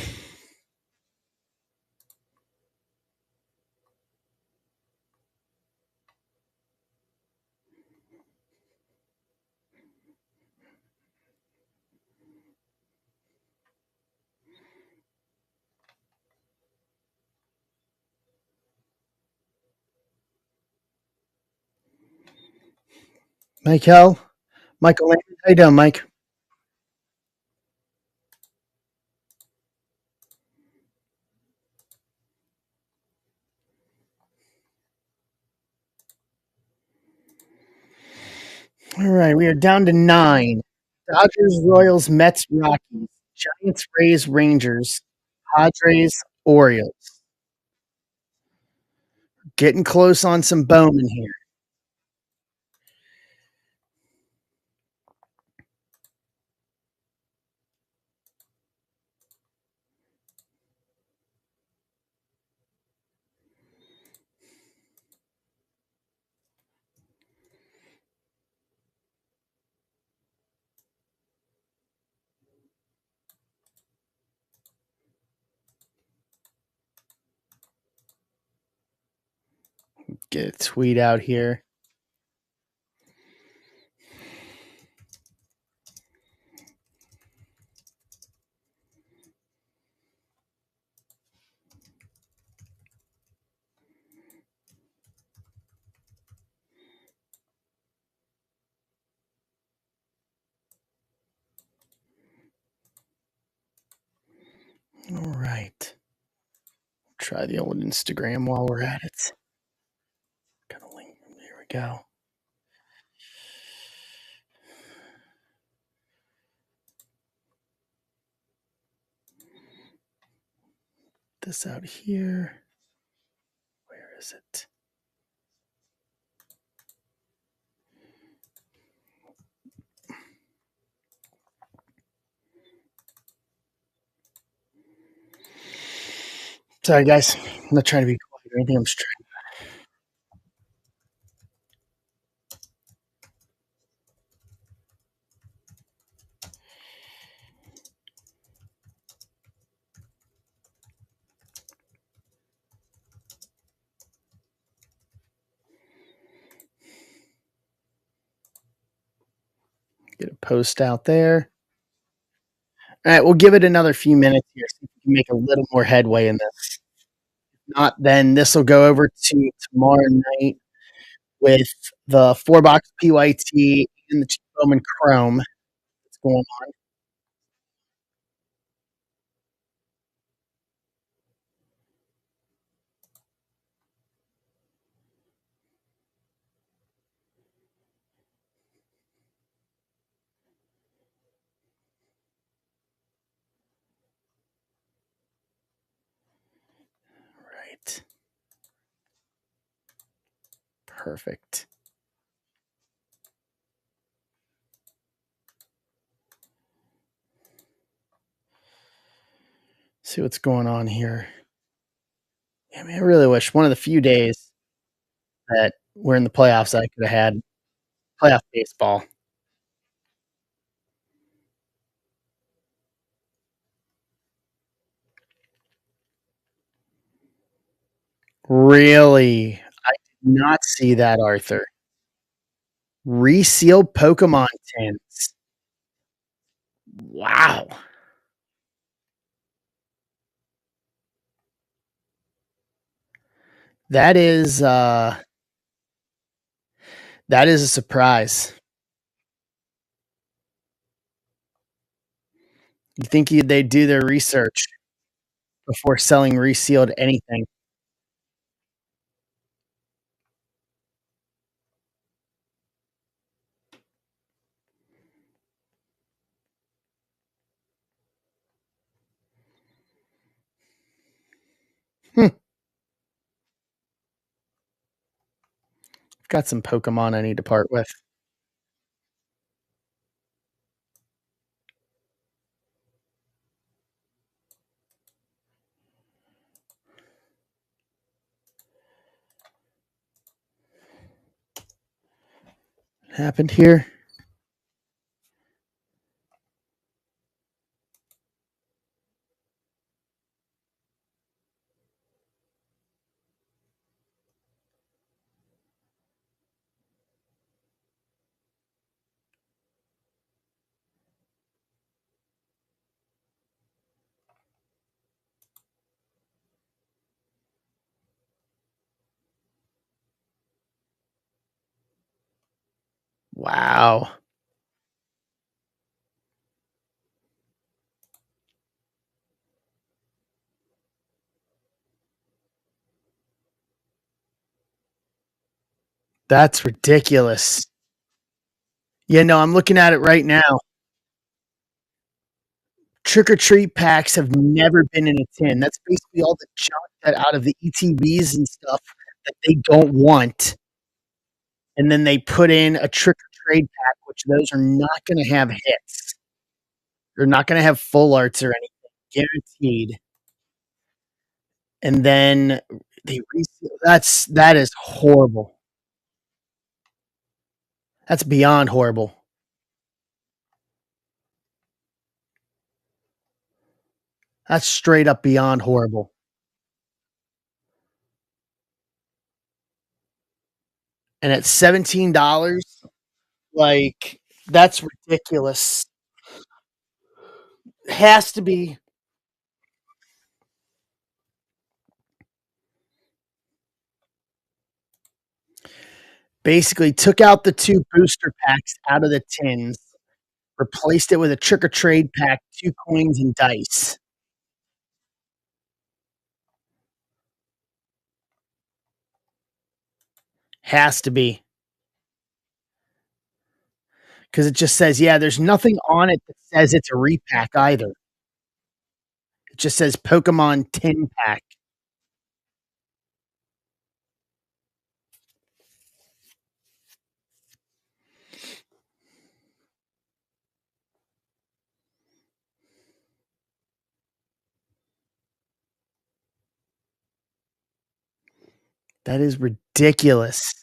Michael. Michael Lehman. How you doing, Mike? All right, we are down to 9. Dodgers, Royals, Mets, Rockies, Giants, Rays, Rangers, Padres, Orioles. Getting close on some Bowman here. Get a tweet out here. All right. Try the old Instagram while we're at it. Got a link. There we go. this out here. Where is it? Sorry, guys. I'm not trying to be quiet or anything. I'm just trying to get a post out there. All right, we'll give it another few minutes here, see if we can make a little more headway in this. If not, then this will go over to tomorrow night with the 4-box PYT and the Chief Bowman Chrome that's going on. Right. Perfect. See what's going on here. Yeah, I mean, I really wish one of the few days that we're in the playoffs I could have had playoff baseball. Really? I did not see that, Arthur. Resealed Pokemon tins. Wow. That is a surprise. You think they'd do their research before selling resealed anything. Hmm. Got some Pokemon I need to part with. Happened here? Wow. That's ridiculous. Yeah, no, I'm looking at it right now. Trick or treat packs have never been in a tin. That's basically all the junk that out of the ETBs and stuff that they don't want. And then they put in a trick or trade pack, which those are not going to have hits. They're not going to have full arts or anything, guaranteed. And then that is horrible. That's beyond horrible. That's straight up beyond horrible. And at $17, like that's ridiculous. Has to be. Basically took out the 2 booster packs out of the tins, replaced it with a trick or trade pack, 2 coins and dice. Has to be. Because it just says, yeah, there's nothing on it that says it's a repack either. It just says Pokemon Tin Pack. That is ridiculous.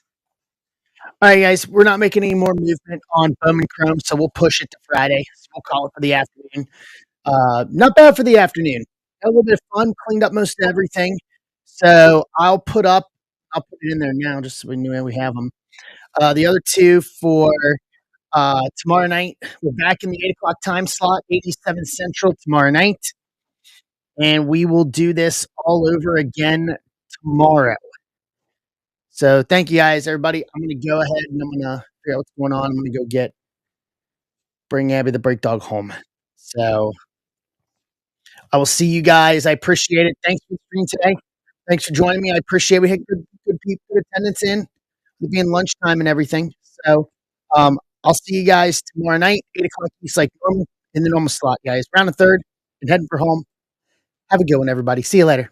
All right, guys, we're not making any more movement on Bowman Chrome, so we'll push it to Friday. So we'll call it for the afternoon. Not bad for the afternoon. Had a little bit of fun, cleaned up most of everything. So I'll put it in there now just so we know we have them. The other two for tomorrow night, we're back in the 8 o'clock time slot, 87 Central tomorrow night. And we will do this all over again tomorrow. So thank you guys, everybody. I'm going to go ahead and I'm going to figure out what's going on. I'm going to go bring Abby the break dog home. So I will see you guys. I appreciate it. Thanks for the stream today. Thanks for joining me. I appreciate it. We had good people, good attendance with being lunchtime and everything. So I'll see you guys tomorrow night, 8 o'clock East, like normal, in the normal slot, guys. Round the third and heading for home. Have a good one, everybody. See you later.